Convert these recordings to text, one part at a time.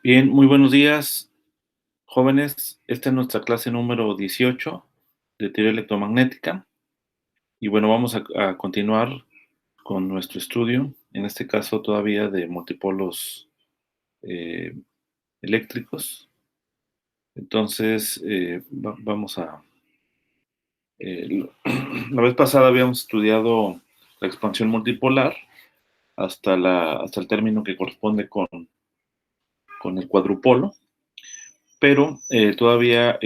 Bien, muy buenos días, jóvenes. Esta es nuestra clase número 18 de teoría electromagnética. Y bueno, vamos a continuar con nuestro estudio, en este caso todavía de multipolos eh, eléctricos. Entonces, vamos a... la vez pasada habíamos estudiado la expansión multipolar hasta el término que corresponde con el cuadrupolo, pero todavía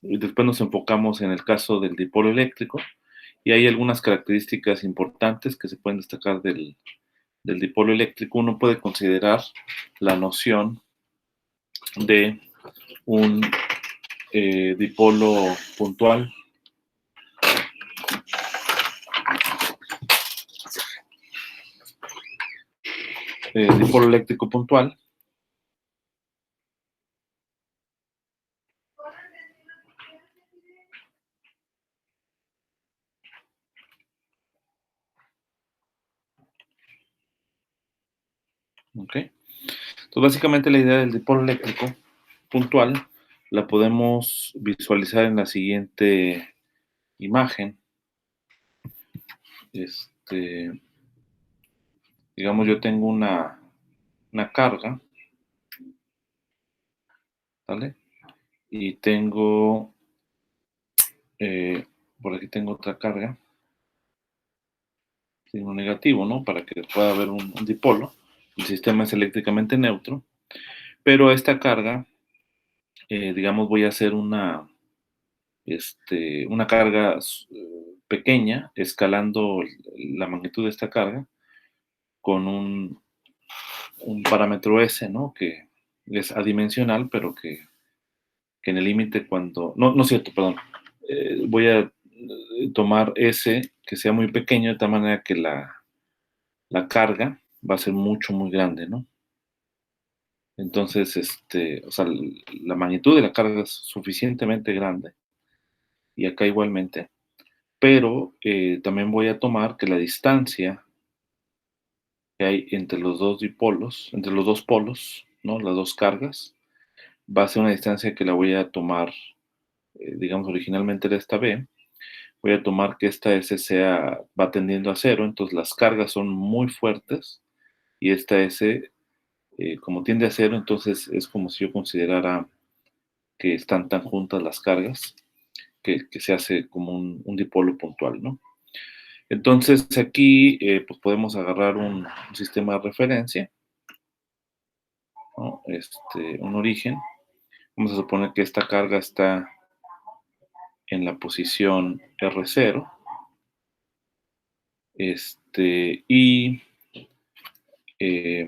después nos enfocamos en el caso del dipolo eléctrico y hay algunas características importantes que se pueden destacar del dipolo eléctrico. Uno puede considerar la noción de un dipolo puntual. Dipolo eléctrico puntual. Okay. Entonces, básicamente la idea del dipolo eléctrico puntual la podemos visualizar en la siguiente imagen. Digamos, yo tengo una carga, ¿vale? Y tengo, por aquí tengo otra carga, signo negativo, ¿no? Para que pueda haber un dipolo. El sistema es eléctricamente neutro, pero a esta carga, digamos, voy a hacer una carga pequeña, escalando la magnitud de esta carga con un parámetro S, ¿no? Que es adimensional, pero que en el límite cuando... No, no es cierto, perdón. Voy a tomar S que sea muy pequeño de tal manera que la carga va a ser muy grande, ¿no? Entonces, o sea, la magnitud de la carga es suficientemente grande, y acá igualmente, pero también voy a tomar que la distancia que hay entre los dos dipolos, entre los dos polos, ¿no? Las dos cargas, va a ser una distancia que la voy a tomar, digamos, originalmente era esta B, voy a tomar que esta S va tendiendo a cero, entonces las cargas son muy fuertes, y esta S, como tiende a cero, entonces es como si yo considerara que están tan juntas las cargas, que se hace como un dipolo puntual, ¿no? Entonces aquí pues podemos agarrar un sistema de referencia, ¿no? Un origen. Vamos a suponer que esta carga está en la posición R0, y eh,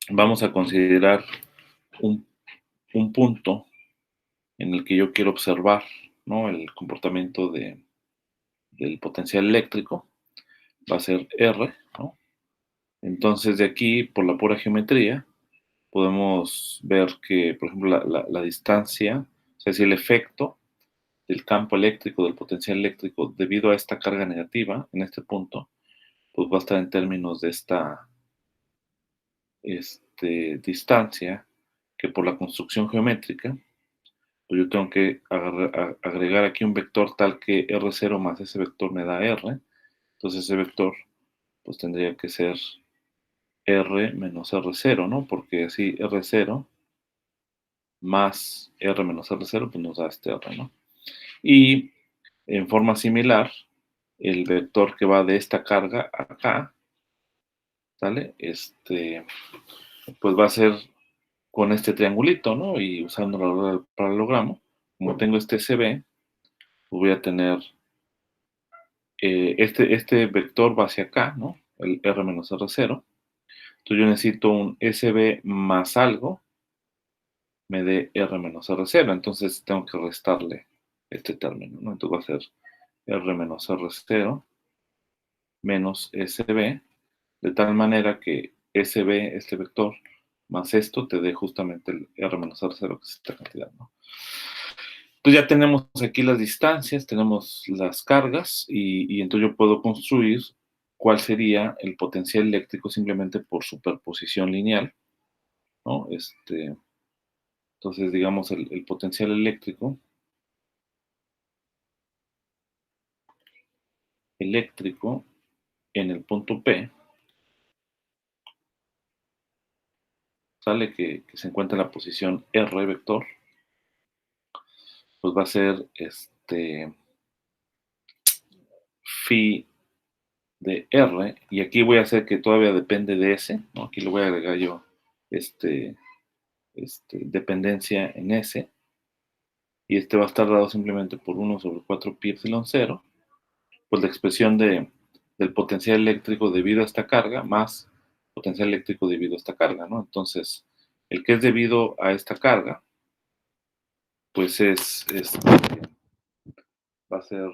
vamos a considerar un, un punto en el que yo quiero observar, ¿no? El comportamiento del potencial eléctrico, va a ser R, ¿no? Entonces de aquí, por la pura geometría, podemos ver que, por ejemplo, la distancia, o sea, si el efecto del campo eléctrico, del potencial eléctrico, debido a esta carga negativa, en este punto, pues va a estar en términos de esta distancia, que por la construcción geométrica, pues yo tengo que agregar aquí un vector tal que R0 más ese vector me da R. Entonces ese vector pues tendría que ser R menos R0, ¿no? Porque así R0 más R menos R0 pues nos da este R, ¿no? Y en forma similar, el vector que va de esta carga acá, ¿sale? Pues va a ser con este triangulito, ¿no? Y usando la rueda del paralelogramo, como tengo este SB, pues voy a tener este vector va hacia acá, ¿no? El R menos R0. Entonces yo necesito un SB más algo, me dé R menos R0. Entonces tengo que restarle este término, ¿no? Entonces va a ser R menos R0 menos SB, de tal manera que SB, este vector, más esto, te dé justamente el R menos R0, que es esta cantidad, ¿no? Entonces ya tenemos aquí las distancias, tenemos las cargas, y entonces yo puedo construir cuál sería el potencial eléctrico simplemente por superposición lineal, ¿no? Entonces, digamos, el potencial eléctrico en el punto P, sale que se encuentra en la posición R vector, pues va a ser phi de R, y aquí voy a hacer que todavía depende de S, ¿no? Aquí le voy a agregar yo dependencia en S, y va a estar dado simplemente por 1 sobre 4 pi epsilon 0, pues la expresión del potencial eléctrico debido a esta carga más potencial eléctrico debido a esta carga, ¿no? Entonces, el que es debido a esta carga, pues va a ser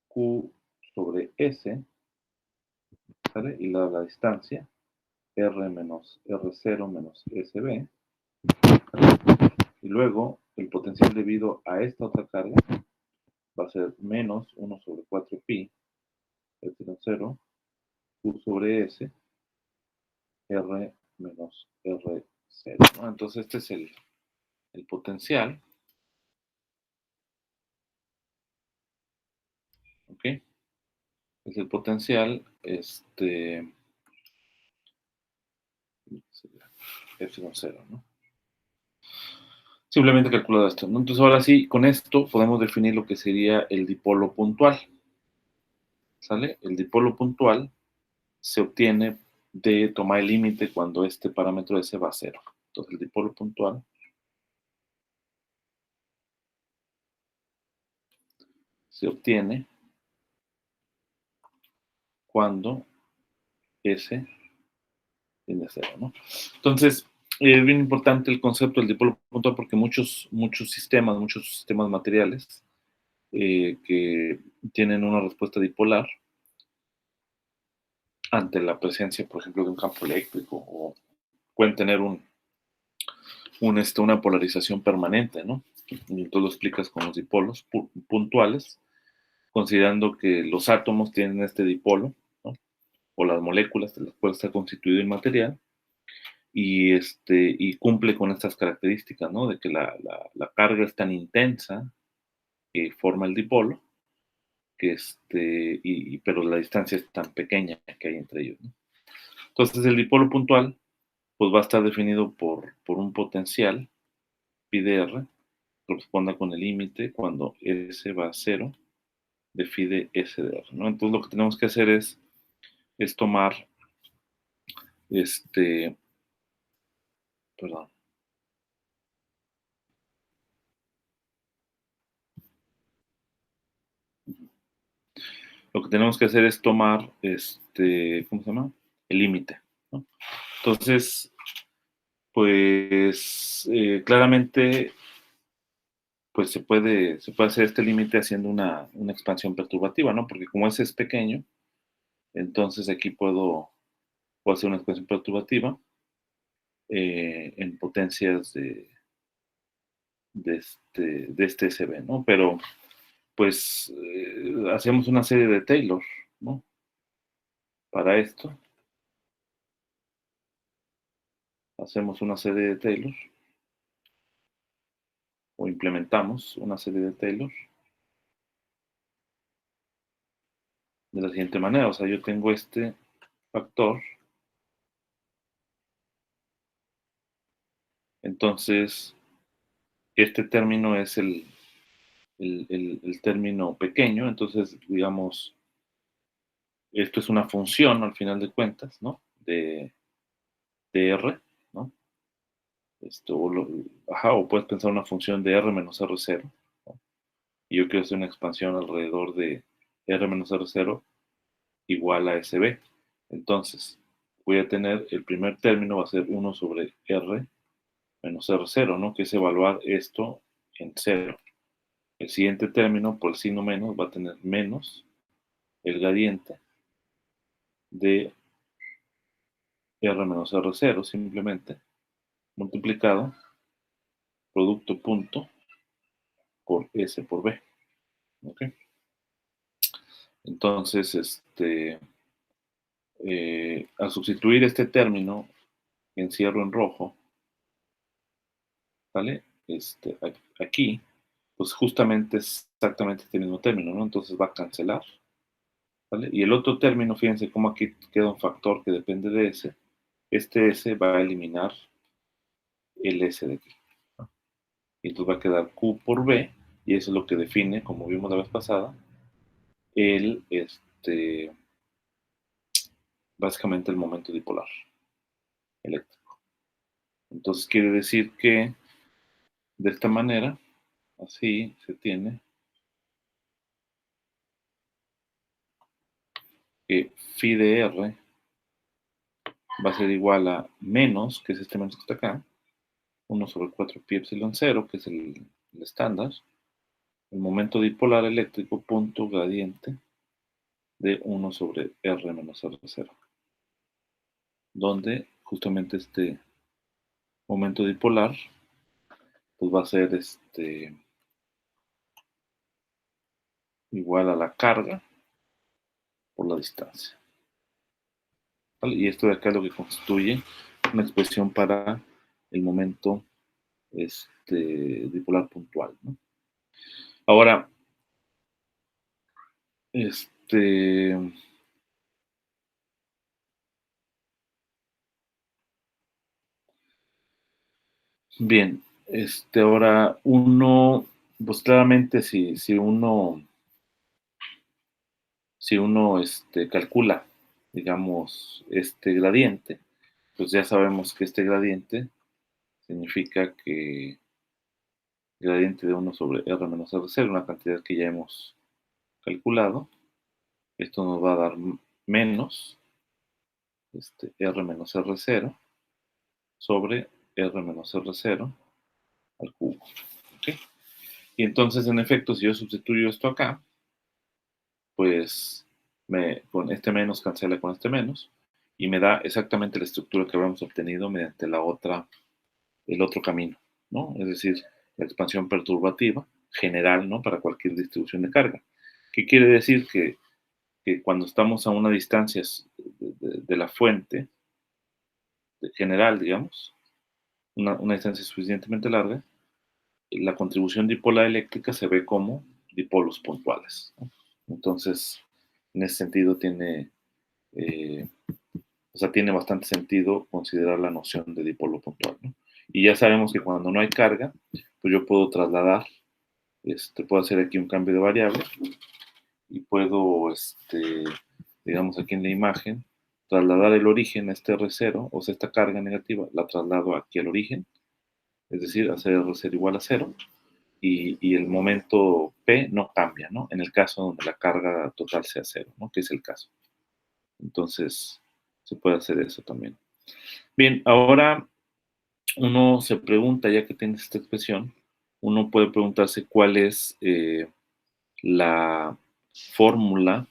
Q sobre S, ¿sale? Y la distancia, R menos R0 menos SB, ¿sale? Y luego, el potencial debido a esta otra carga va a ser menos 1 sobre 4 pi, epsilon 0, Q sobre S, R menos R0, ¿no? Entonces, este es el potencial, ¿ok? Es el potencial, epsilon 0, ¿no? Simplemente calculado esto, ¿no? Entonces, ahora sí, con esto podemos definir lo que sería el dipolo puntual, ¿sale? El dipolo puntual se obtiene de tomar el límite cuando este parámetro S va a 0. Entonces, el dipolo puntual se obtiene cuando S tiende a 0, ¿no? Entonces, es bien importante el concepto del dipolo puntual porque muchos sistemas materiales que tienen una respuesta dipolar ante la presencia, por ejemplo, de un campo eléctrico, o pueden tener una polarización permanente, ¿no? Y tú lo explicas con los dipolos puntuales, considerando que los átomos tienen este dipolo, ¿no? O las moléculas de las cuales está constituido el material, y cumple con estas características, ¿no? De que la carga es tan intensa que forma el dipolo, pero la distancia es tan pequeña que hay entre ellos, ¿no? Entonces, el dipolo puntual, pues va a estar definido por un potencial, pi de r, corresponda con el límite cuando S va a 0 de phi de S de R, ¿no? Entonces, lo que tenemos que hacer es tomar, perdón, lo que tenemos que hacer es tomar, ¿cómo se llama? El límite, ¿no? Entonces, pues, claramente, pues se puede hacer este límite haciendo una expansión perturbativa, ¿no? Porque como ese es pequeño, entonces aquí puedo hacer una expansión perturbativa en potencias de este SB, ¿no? Pero, pues, hacemos una serie de Taylor, ¿no? Para esto, hacemos una serie de Taylor, o implementamos una serie de Taylor de la siguiente manera. O sea, yo tengo este factor, entonces este término es el término pequeño, entonces, digamos, esto es una función al final de cuentas, ¿no? De R, ¿no? O puedes pensar una función de R menos R0, ¿no? Y yo quiero hacer una expansión alrededor de R menos R0 igual a SB. Entonces, voy a tener, el primer término va a ser 1 sobre R menos R0, ¿no? Que es evaluar esto en 0. El siguiente término, por el signo menos, va a tener menos el gradiente de R menos R0, simplemente, multiplicado, producto punto, por S por B. ¿Ok? Entonces, al sustituir este término, encierro en rojo, ¿vale? Aquí, pues justamente es exactamente este mismo término, ¿no? Entonces va a cancelar, ¿vale? Y el otro término, fíjense cómo aquí queda un factor que depende de ese. Este S va a eliminar el S de aquí, ¿no? Y entonces va a quedar Q por B, y eso es lo que define, como vimos la vez pasada, el, básicamente el momento dipolar eléctrico. Entonces quiere decir que de esta manera, así se tiene que phi de R va a ser igual a menos, que es este menos que está acá, 1 sobre 4 pi epsilon 0, que es el estándar, el momento dipolar eléctrico punto gradiente de 1 sobre R menos R0, donde justamente este momento dipolar pues va a ser igual a la carga por la distancia, ¿vale? Y esto de acá es lo que constituye una expresión para el momento dipolar puntual, ¿no? Ahora, este, bien, ahora uno, pues claramente si uno calcula, digamos, este gradiente, pues ya sabemos que este gradiente significa que gradiente de 1 sobre R menos R0, una cantidad que ya hemos calculado. Esto nos va a dar menos R menos R0 sobre R menos R0 al cubo. ¿Okay? Y entonces, en efecto, si yo sustituyo esto acá, pues con este menos cancela con este menos y me da exactamente la estructura que habíamos obtenido mediante el otro camino, ¿no? Es decir, la expansión perturbativa general, ¿no? Para cualquier distribución de carga. ¿Qué quiere decir? Que cuando estamos a una distancia de la fuente general, digamos, una distancia suficientemente larga, la contribución dipolar eléctrica se ve como dipolos puntuales, ¿no? Entonces, en ese sentido eh, tiene bastante sentido considerar la noción de dipolo puntual, ¿no? Y ya sabemos que cuando no hay carga, pues yo puedo trasladar, puedo hacer aquí un cambio de variable y puedo, digamos aquí en la imagen, trasladar el origen a este R0, o sea, esta carga negativa, la traslado aquí al origen, es decir, hacer R0 igual a 0, y el momento P no cambia, ¿no? En el caso donde la carga total sea 0, ¿no? Que es el caso. Entonces, se puede hacer eso también. Bien, ahora uno se pregunta, ya que tienes esta expresión, uno puede preguntarse cuál es la fórmula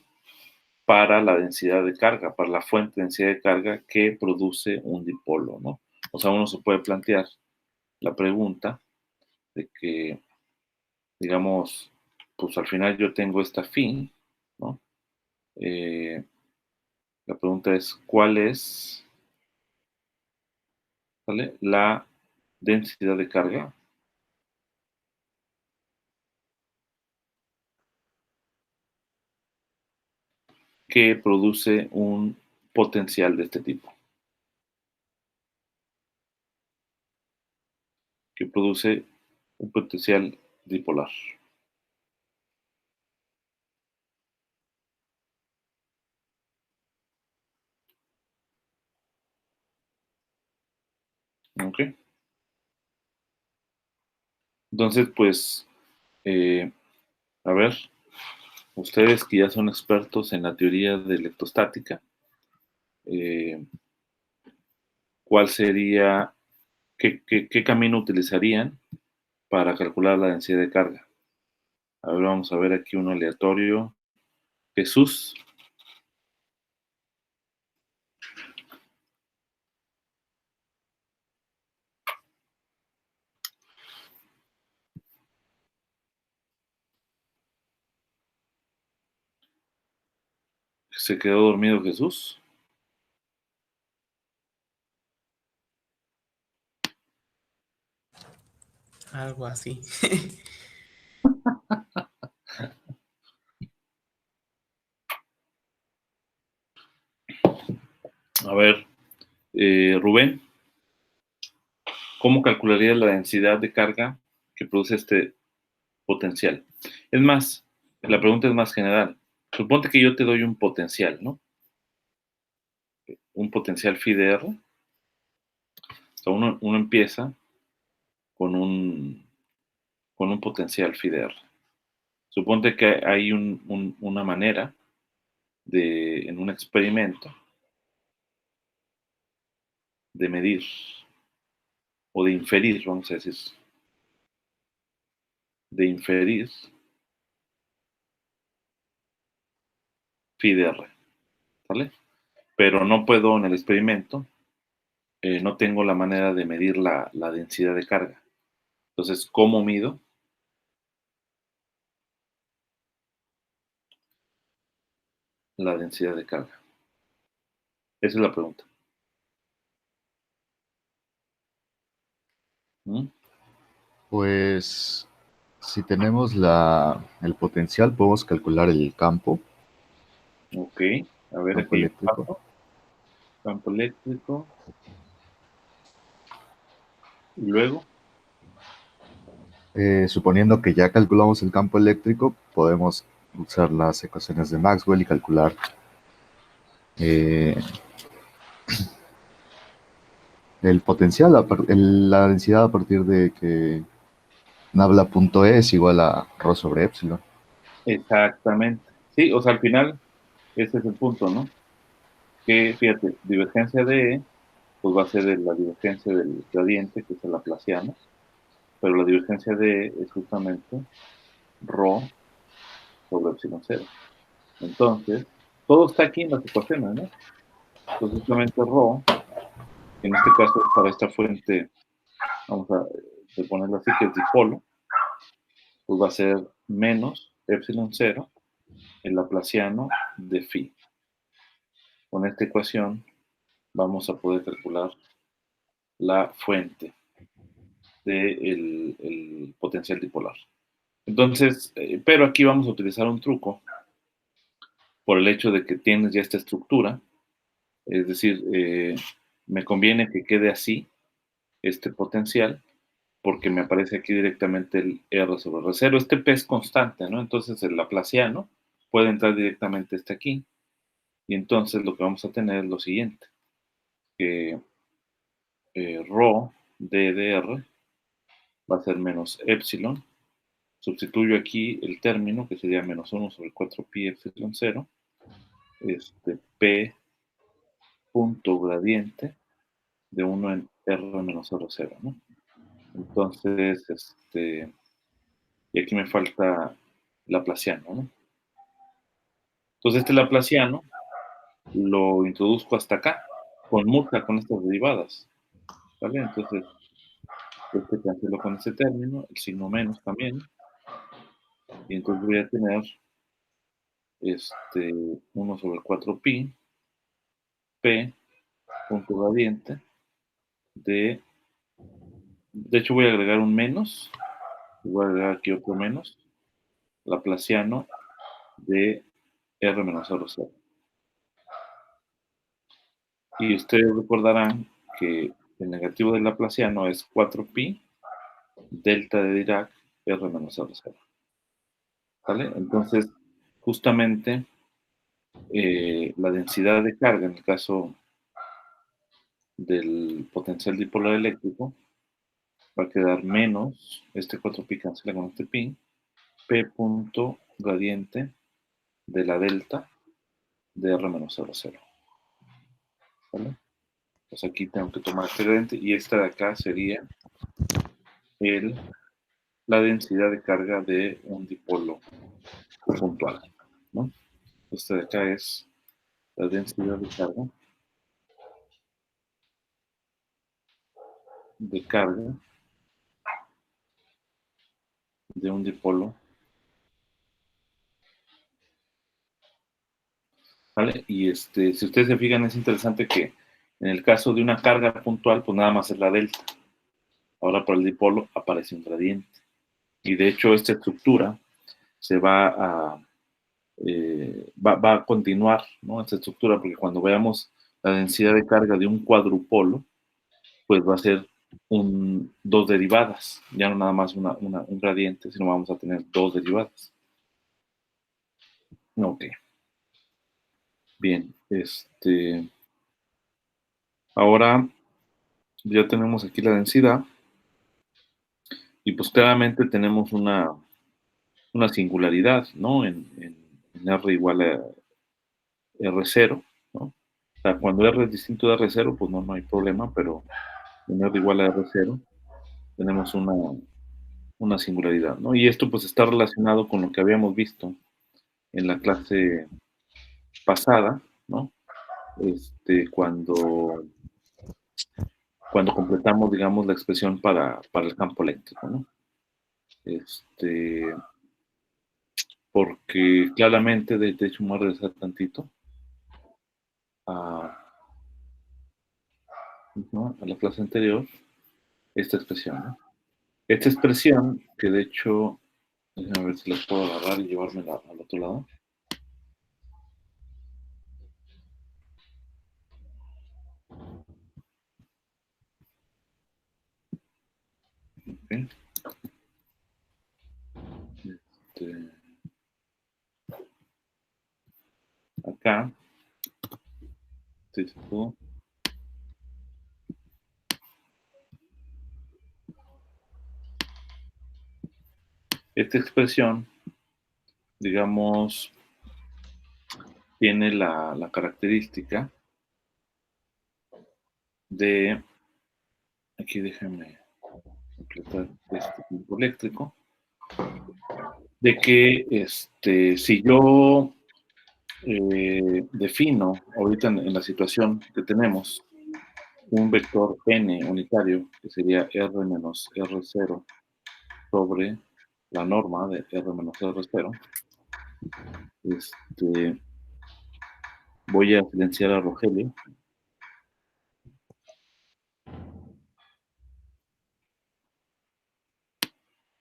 para la densidad de carga, para la fuente de densidad de carga que produce un dipolo, ¿no? O sea, uno se puede plantear la pregunta de que, digamos, pues al final yo tengo esta phi, ¿no? La pregunta es, ¿cuál es, ¿vale?, la densidad de carga que produce un potencial de este tipo, que produce un potencial dipolar. ¿Ok? Entonces, pues, a ver, ustedes que ya son expertos en la teoría de electrostática, eh, ¿cuál sería, qué camino utilizarían para calcular la densidad de carga? A ver, vamos a ver aquí uno aleatorio. Jesús, ¿se quedó dormido Jesús? Algo así. A ver, Rubén, ¿cómo calcularías la densidad de carga que produce este potencial? Es más, la pregunta es más general. Suponte que yo te doy un potencial, ¿no? Un potencial phi de R. O sea, uno empieza con un potencial phi de R. Suponte que hay una manera en un experimento de medir o de inferir, vamos a decir, de inferir phi de R, ¿vale? Pero no puedo en el experimento, no tengo la manera de medir la densidad de carga. Entonces, ¿cómo mido la densidad de carga? Esa es la pregunta. ¿Mm? Pues si tenemos el potencial, podemos calcular el Ok, a ver, campo aquí hay un eléctrico. paso, campo eléctrico, y luego, Suponiendo que ya calculamos el campo eléctrico, podemos usar las ecuaciones de Maxwell y calcular eh, el potencial, la densidad a partir de que nabla.e es igual a ρ sobre epsilon. exactamente. Sí, o sea, al final, ese es el punto, ¿no? Que, fíjate, divergencia de E, pues va a ser la divergencia del gradiente, que es el laplaciano, pero la divergencia de E es justamente ρ sobre epsilon cero. Entonces, todo está aquí en las ecuaciones, ¿no? Entonces, justamente ρ, en este caso, para esta fuente, vamos a ponerlo así, que es dipolo, pues va a ser menos epsilon cero, el laplaciano de phi. Con esta ecuación vamos a poder calcular la fuente del potencial dipolar. Entonces, pero aquí vamos a utilizar un truco por el hecho de que tienes ya esta estructura, es decir, me conviene que quede así este potencial porque me aparece aquí directamente el R sobre R0. Este P es constante, ¿no? Entonces el laplaciano puede entrar directamente aquí y entonces lo que vamos a tener es lo siguiente, que ρ d de R va a ser menos epsilon. Sustituyo aquí el término, que sería menos 1 sobre 4 pi epsilon 0, P punto gradiente de 1 en R menos R0, ¿no? Entonces, y aquí me falta laplaciano, ¿no? Entonces, este laplaciano lo introduzco hasta acá, conmuta con estas derivadas, ¿vale? Entonces, cancelo con este término, el signo menos también, y entonces voy a tener 1 sobre 4 pi, P punto gradiente de hecho voy a agregar un menos, voy a agregar aquí otro menos, laplaciano de R menos R0. Y ustedes recordarán que el negativo del laplaciano es 4pi delta de Dirac R menos R0. ¿Vale? Entonces, justamente la densidad de carga en el caso del potencial dipolar eléctrico va a quedar menos, 4pi cancela con este pi, P punto gradiente de la delta de R menos R0. ¿Vale? Pues aquí tengo que tomar este gradiente y esta de acá sería la densidad de carga de un dipolo puntual, ¿no? Esta de acá es la densidad de carga de un dipolo, ¿vale? Y si ustedes se fijan, es interesante que en el caso de una carga puntual, pues nada más es la delta, Ahora para el dipolo aparece un gradiente. Y de hecho esta estructura se va a continuar, ¿no? Esta estructura, porque cuando veamos la densidad de carga de un cuadrupolo, pues va a ser dos derivadas, ya no nada más un gradiente, sino vamos a tener dos derivadas. Ok. Bien, ahora ya tenemos aquí la densidad y pues claramente tenemos una singularidad, ¿no? En R igual a R0, ¿no? O sea, cuando R es distinto de R0, pues no hay problema, pero en R igual a R0 tenemos una singularidad, ¿no? Y esto pues está relacionado con lo que habíamos visto en la clase pasada, ¿no? Cuando completamos, digamos, la expresión para el campo eléctrico, ¿no? Porque claramente, de hecho, me voy a regresar tantito a, ¿no? A la clase anterior, esta expresión, ¿no? Esta expresión, que de hecho, déjame ver si la puedo agarrar y llevármela al otro lado. Okay. Acá, esta expresión, digamos, tiene la característica de, aquí déjenme completar este campo eléctrico, de que si yo defino ahorita en la situación que tenemos un vector n unitario, que sería r menos r0 sobre la norma de r menos r0, voy a silenciar a Rogelio.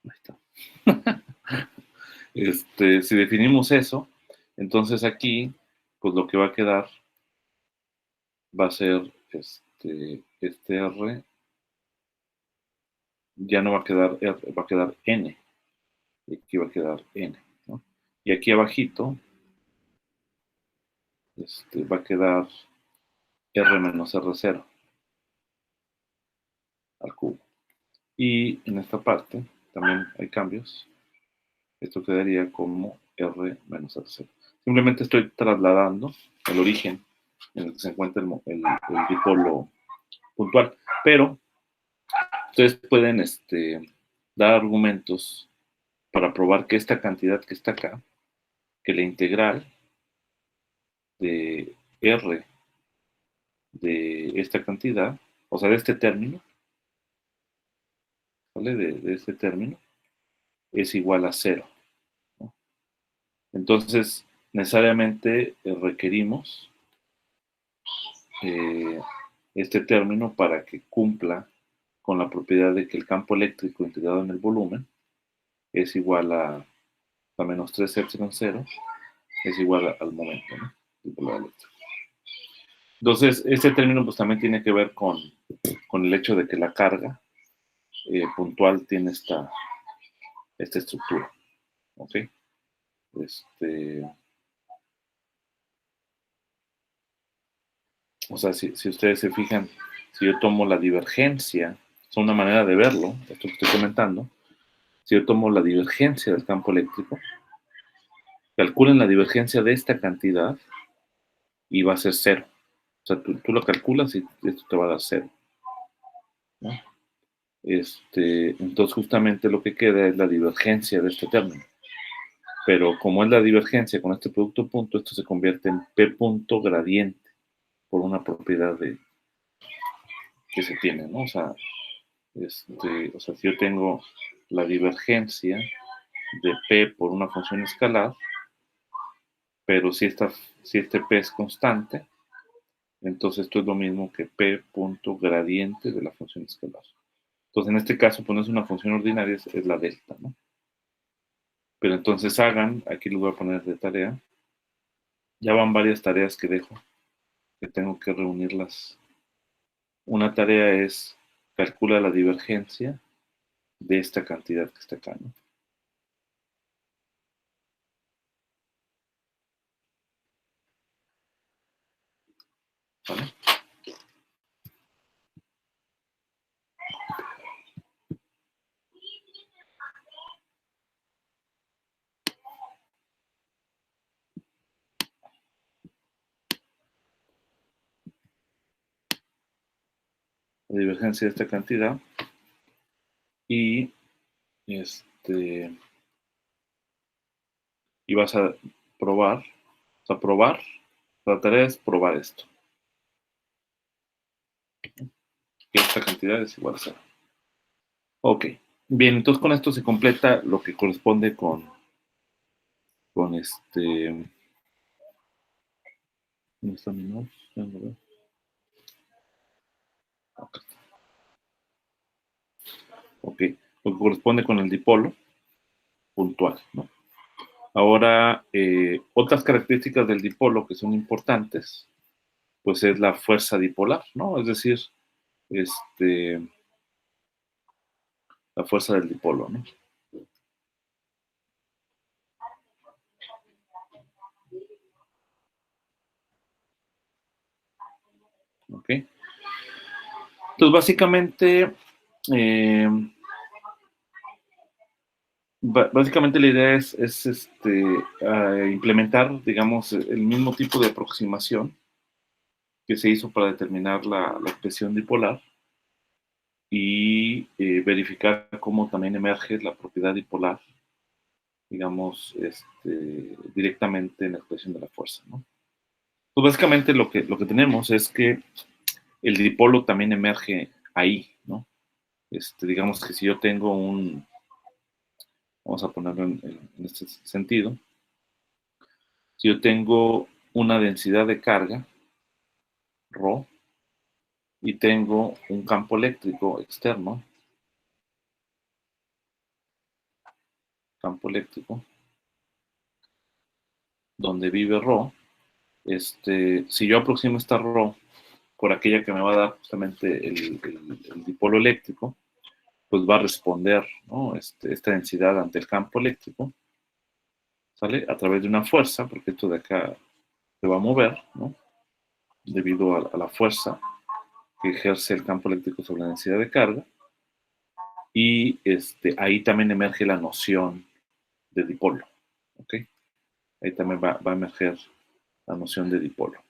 Ahí está. Si definimos eso, entonces aquí, pues lo que va a quedar va a ser R, ya no va a quedar R, va a quedar N. Y aquí va a quedar N, ¿no? Y aquí abajito va a quedar R menos R0 al cubo. Y en esta parte también hay cambios. Esto quedaría como R menos R0. Simplemente estoy trasladando el origen en el que se encuentra el dipolo puntual. Pero ustedes pueden dar argumentos para probar que esta cantidad que está acá, que la integral de R de esta cantidad, o sea, de este término, ¿vale? De este término, es igual a 0, ¿no? Entonces, necesariamente requerimos este término para que cumpla con la propiedad de que el campo eléctrico integrado en el volumen es igual a menos 3 epsilon 0, es igual al momento, ¿no? Entonces, este término pues también tiene que ver con el hecho de que la carga puntual tiene esta estructura, ¿ok? O sea, si ustedes se fijan, si yo tomo la divergencia, es una manera de verlo, esto que estoy comentando, si yo tomo la divergencia del campo eléctrico, calculen la divergencia de esta cantidad y va a ser 0. O sea, tú lo calculas y esto te va a dar 0, ¿no? Entonces justamente lo que queda es la divergencia de este término. Pero como es la divergencia con este producto punto, esto se convierte en P punto gradiente por una propiedad que se tiene, ¿no? O sea, si yo tengo la divergencia de P por una función escalar, pero si este P es constante, entonces esto es lo mismo que P punto gradiente de la función escalar. Entonces, en este caso, pues no es una función ordinaria, es la delta, ¿no? Pero entonces hagan, aquí les voy a poner de tarea, ya van varias tareas que dejo, que tengo que reunirlas. Una tarea es, calcula la divergencia de esta cantidad que está acá, ¿no? ¿Vale? La divergencia de esta cantidad y y vas a probar, o sea, probar, la tarea es probar esto, que esta cantidad es igual a 0. Ok, bien, entonces con esto se completa lo que corresponde con ¿dónde está mi mouse? Ya no veo. Ok, lo que corresponde con el dipolo puntual, ¿no? Ahora, otras características del dipolo que son importantes, pues es la fuerza dipolar, ¿no? Es decir, la fuerza del dipolo, ¿no? Ok. Entonces, básicamente, eh, básicamente la idea es implementar, digamos, el mismo tipo de aproximación que se hizo para determinar la expresión dipolar y verificar cómo también emerge la propiedad dipolar, digamos, directamente en la expresión de la fuerza, ¿no? Pues básicamente lo que tenemos es que el dipolo también emerge ahí, ¿no? Digamos que si yo tengo vamos a ponerlo en este sentido, si yo tengo una densidad de carga, ρ, y tengo un campo eléctrico externo, campo eléctrico, donde vive ρ, si yo aproximo esta ρ por aquella que me va a dar justamente el dipolo eléctrico, pues va a responder, ¿no? Esta densidad ante el campo eléctrico, ¿sale? A través de una fuerza, porque esto de acá se va a mover, ¿no? Debido a la fuerza que ejerce el campo eléctrico sobre la densidad de carga. Y ahí también emerge la noción de dipolo, ¿ok? Ahí también va a emerger la noción de dipolo.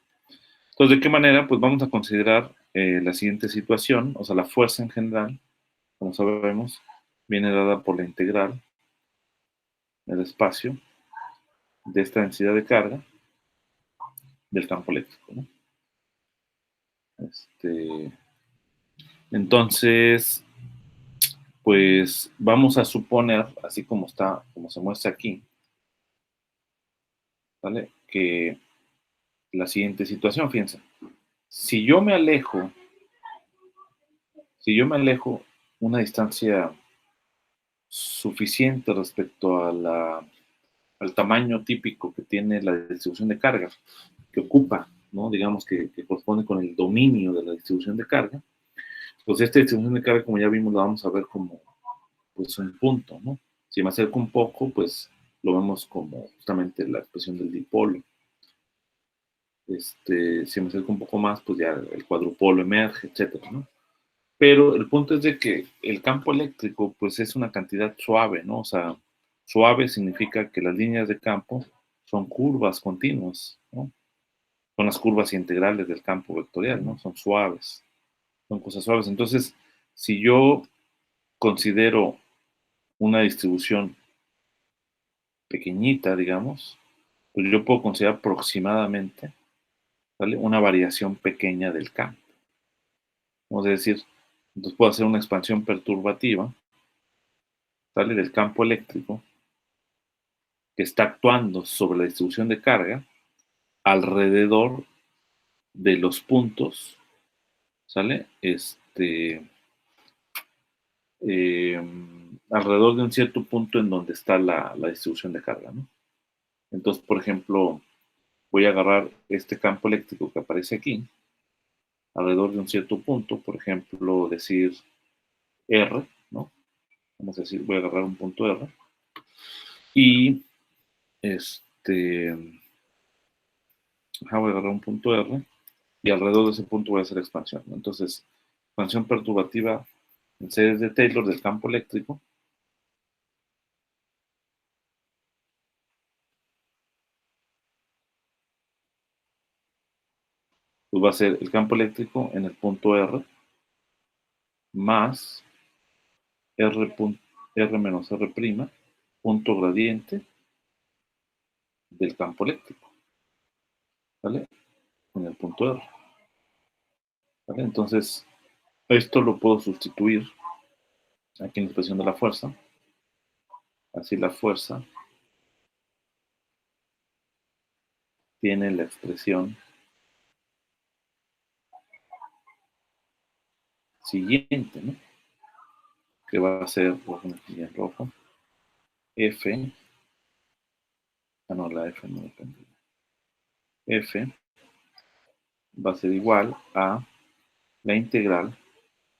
Entonces, ¿de qué manera? Pues vamos a considerar la siguiente situación, o sea, la fuerza en general, como sabemos, viene dada por la integral del espacio de esta densidad de carga del campo eléctrico, ¿no? Entonces, pues vamos a suponer, así como está, como se muestra aquí, ¿vale? Que la siguiente situación, fíjense, si yo me alejo, una distancia suficiente respecto al tamaño típico que tiene la distribución de carga, que ocupa, ¿no? Digamos que corresponde con el dominio de la distribución de carga, pues esta distribución de carga, como ya vimos, la vamos a ver como pues un punto, ¿no? Si me acerco un poco, pues lo vemos como justamente la expresión del dipolo. Si me acerco un poco más, pues ya el cuadrupolo emerge, etcétera, ¿no? Pero el punto es de que el campo eléctrico, pues es una cantidad suave, ¿no? O sea, suave significa que las líneas de campo son curvas continuas, ¿no? Son las curvas integrales del campo vectorial, ¿no? Son suaves, son cosas suaves. Entonces, si yo considero una distribución pequeñita, digamos, pues yo puedo considerar aproximadamente, ¿vale? Una variación pequeña del campo. Vamos a decir, entonces puedo hacer una expansión perturbativa, ¿vale? Del campo eléctrico que está actuando sobre la distribución de carga alrededor de los puntos, ¿sale? alrededor de un cierto punto en donde está la distribución de carga, ¿no? Entonces, por ejemplo, voy a agarrar este campo eléctrico que aparece aquí, alrededor de un cierto punto, por ejemplo, decir R, ¿no? Vamos a decir, voy a agarrar un punto R, y voy a agarrar un punto R, y alrededor de ese punto voy a hacer expansión, ¿no? Entonces, expansión perturbativa en series de Taylor del campo eléctrico, pues va a ser el campo eléctrico en el punto R más R menos R', punto gradiente del campo eléctrico, ¿vale? En el punto R, ¿vale? Entonces, esto lo puedo sustituir aquí en la expresión de la fuerza. Así la fuerza tiene la expresión siguiente, ¿no? Que va a ser, por ejemplo, aquí en rojo, F, no, la F no depende. F va a ser igual a la integral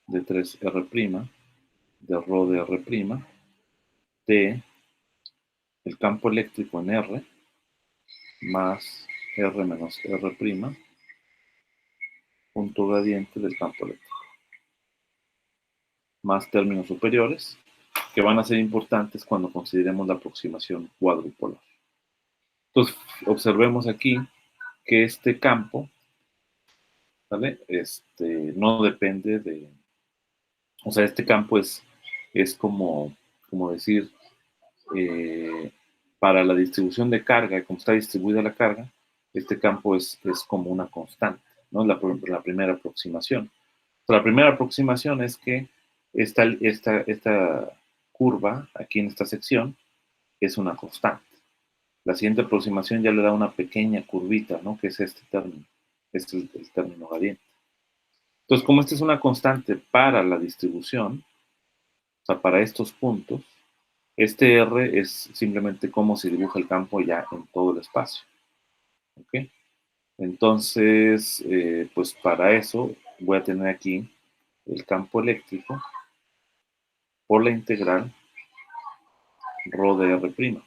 de 3R' de ρ de R' de el campo eléctrico en R más R menos R', punto gradiente del campo eléctrico, más términos superiores, que van a ser importantes cuando consideremos la aproximación cuadrupolar. Entonces, observemos aquí que este campo, ¿vale? No depende de, o sea, este campo es como decir, para la distribución de carga, y como está distribuida la carga, este campo es como una constante, ¿no? La primera aproximación. La primera aproximación es que esta curva, aquí en esta sección, es una constante. La siguiente aproximación ya le da una pequeña curvita, ¿no? Que es este término, es el término gradiente. Entonces, como esta es una constante para la distribución, o sea, para estos puntos, este R es simplemente como se dibuja el campo ya en todo el espacio. ¿Ok? Entonces, pues para eso voy a tener aquí el campo eléctrico por la integral ρ de R'.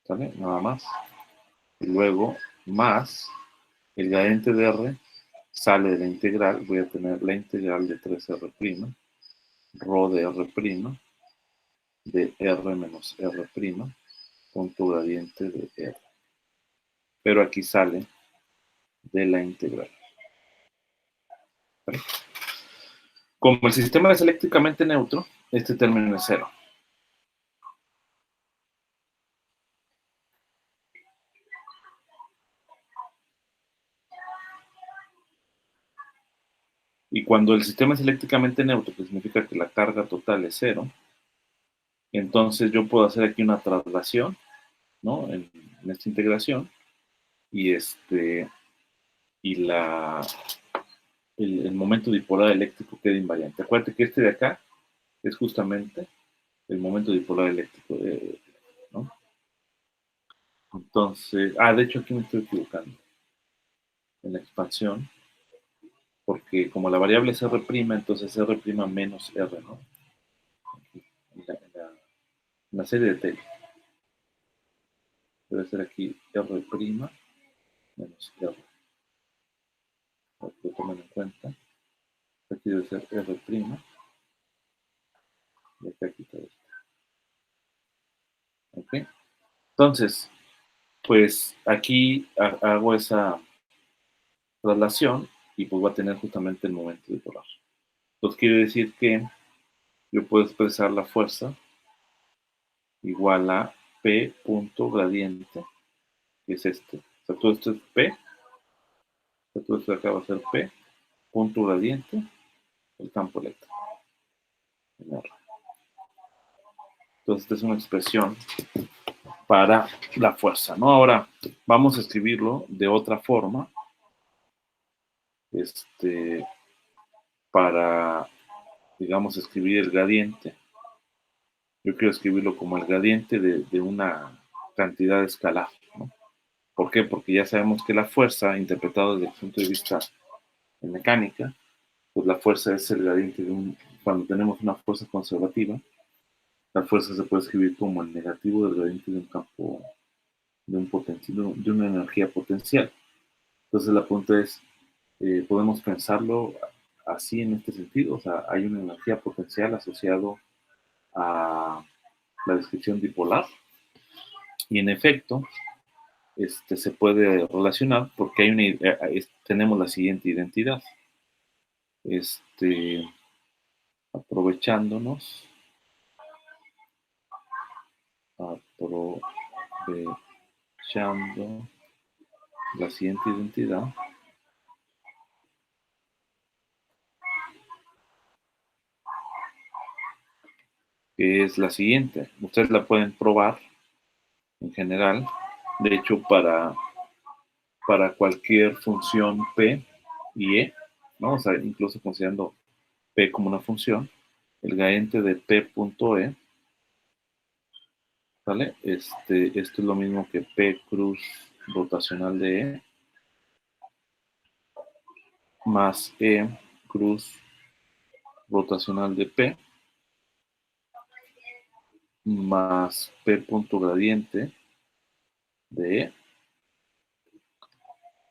¿Sale? Nada más. Y luego, más el gradiente de R sale de la integral, voy a tener la integral de 3R', ρ de R', de R menos R', punto gradiente de R. Pero aquí sale de la integral. ¿Vale? Como el sistema es eléctricamente neutro, este término es cero. Y cuando el sistema es eléctricamente neutro, que significa que la carga total es cero, entonces yo puedo hacer aquí una traslación, ¿no? En esta integración, y el momento dipolar eléctrico queda invariante. Acuérdate que este de acá es justamente el momento dipolar eléctrico, ¿no? Entonces, de hecho aquí me estoy equivocando en la expansión, porque como la variable es R', entonces R' menos R, ¿no? Aquí, en la serie de Taylor. Debe ser aquí R' menos R. Para que lo tomen en cuenta. Aquí debe ser R'. Y acá quita esto. ¿Ok? Entonces, pues aquí hago esa traslación y pues voy a tener justamente el momento dipolar. Entonces quiere decir que yo puedo expresar la fuerza igual a P punto gradiente, que es este. O sea, todo esto es P, o sea, todo esto de acá va a ser P punto gradiente, el campo eléctrico. En R. Entonces esta es una expresión para la fuerza, ¿no? Ahora vamos a escribirlo de otra forma. para, digamos, escribir el gradiente, yo quiero escribirlo como el gradiente de una cantidad escalar, ¿no? ¿Por qué? Porque ya sabemos que la fuerza, interpretada desde el punto de vista de mecánica, pues la fuerza es el gradiente de cuando tenemos una fuerza conservativa, la fuerza se puede escribir como el negativo del gradiente de un campo, de una energía potencial. Entonces la pregunta es, ¿podemos pensarlo así en este sentido? O sea, hay una energía potencial asociado a la descripción dipolar y en efecto se puede relacionar porque tenemos la siguiente identidad. Aprovechándonos la siguiente identidad, que es la siguiente. Ustedes la pueden probar en general. De hecho, para cualquier función P y E, ¿no? O sea, incluso considerando P como una función, el gradiente de P punto E, ¿vale? Esto es lo mismo que P cruz rotacional de E más E cruz rotacional de P más P punto gradiente de E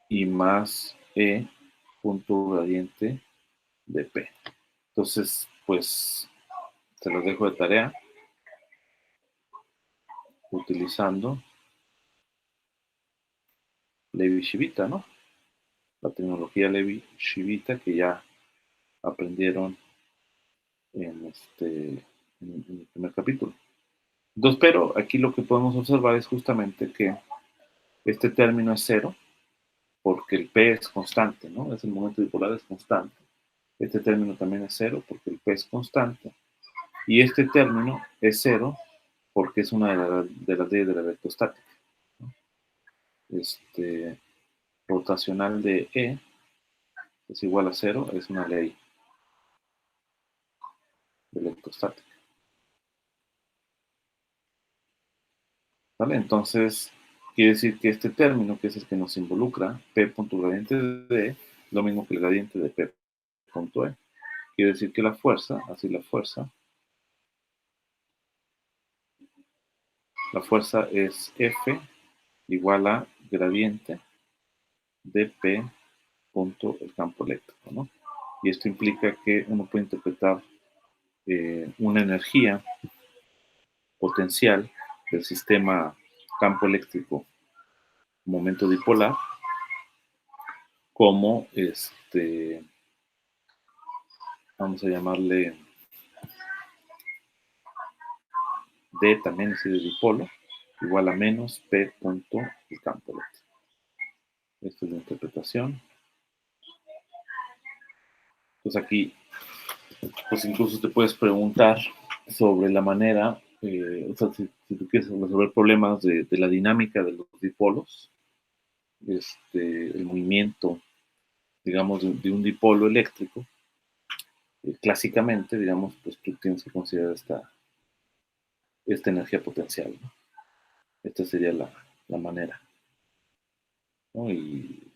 y más E punto gradiente de P. Entonces, pues, se los dejo de tarea utilizando Levi-Civita, ¿no? La tecnología Levi-Civita que ya aprendieron en el primer capítulo. Entonces, pero aquí lo que podemos observar es justamente que este término es cero, porque el P es constante, ¿no? Es el momento dipolar es constante. Este término también es cero, porque el P es constante. Y este término es cero, porque es una de las leyes de la electrostática, ¿no? Rotacional de E es igual a cero, es una ley de electrostática. ¿Vale? Entonces, quiere decir que este término, que es el que nos involucra, P punto gradiente de E, lo mismo que el gradiente de P punto E. Quiere decir que la fuerza es F igual a gradiente de P punto el campo eléctrico, ¿no? Y esto implica que uno puede interpretar una energía potencial del sistema campo eléctrico momento dipolar como vamos a llamarle D también es de dipolo igual a menos P punto el campo eléctrico. Esta es la interpretación. Pues aquí, pues incluso te puedes preguntar sobre la manera, o sea, si tú quieres resolver problemas de la dinámica de los dipolos, el movimiento, digamos, de un dipolo eléctrico, clásicamente, digamos, pues tú tienes que considerar esta energía potencial, ¿no? Esta sería la manera, ¿no? Y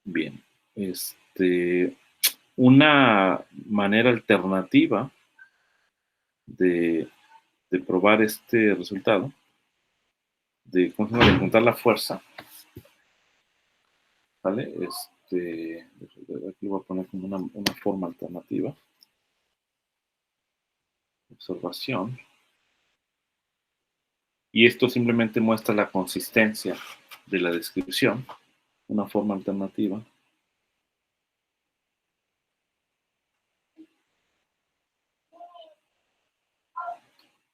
bien, una manera alternativa de, de probar este resultado, de encontrar la fuerza, ¿vale? Aquí voy a poner como una forma alternativa. Observación. Y esto simplemente muestra la consistencia de la descripción, una forma alternativa.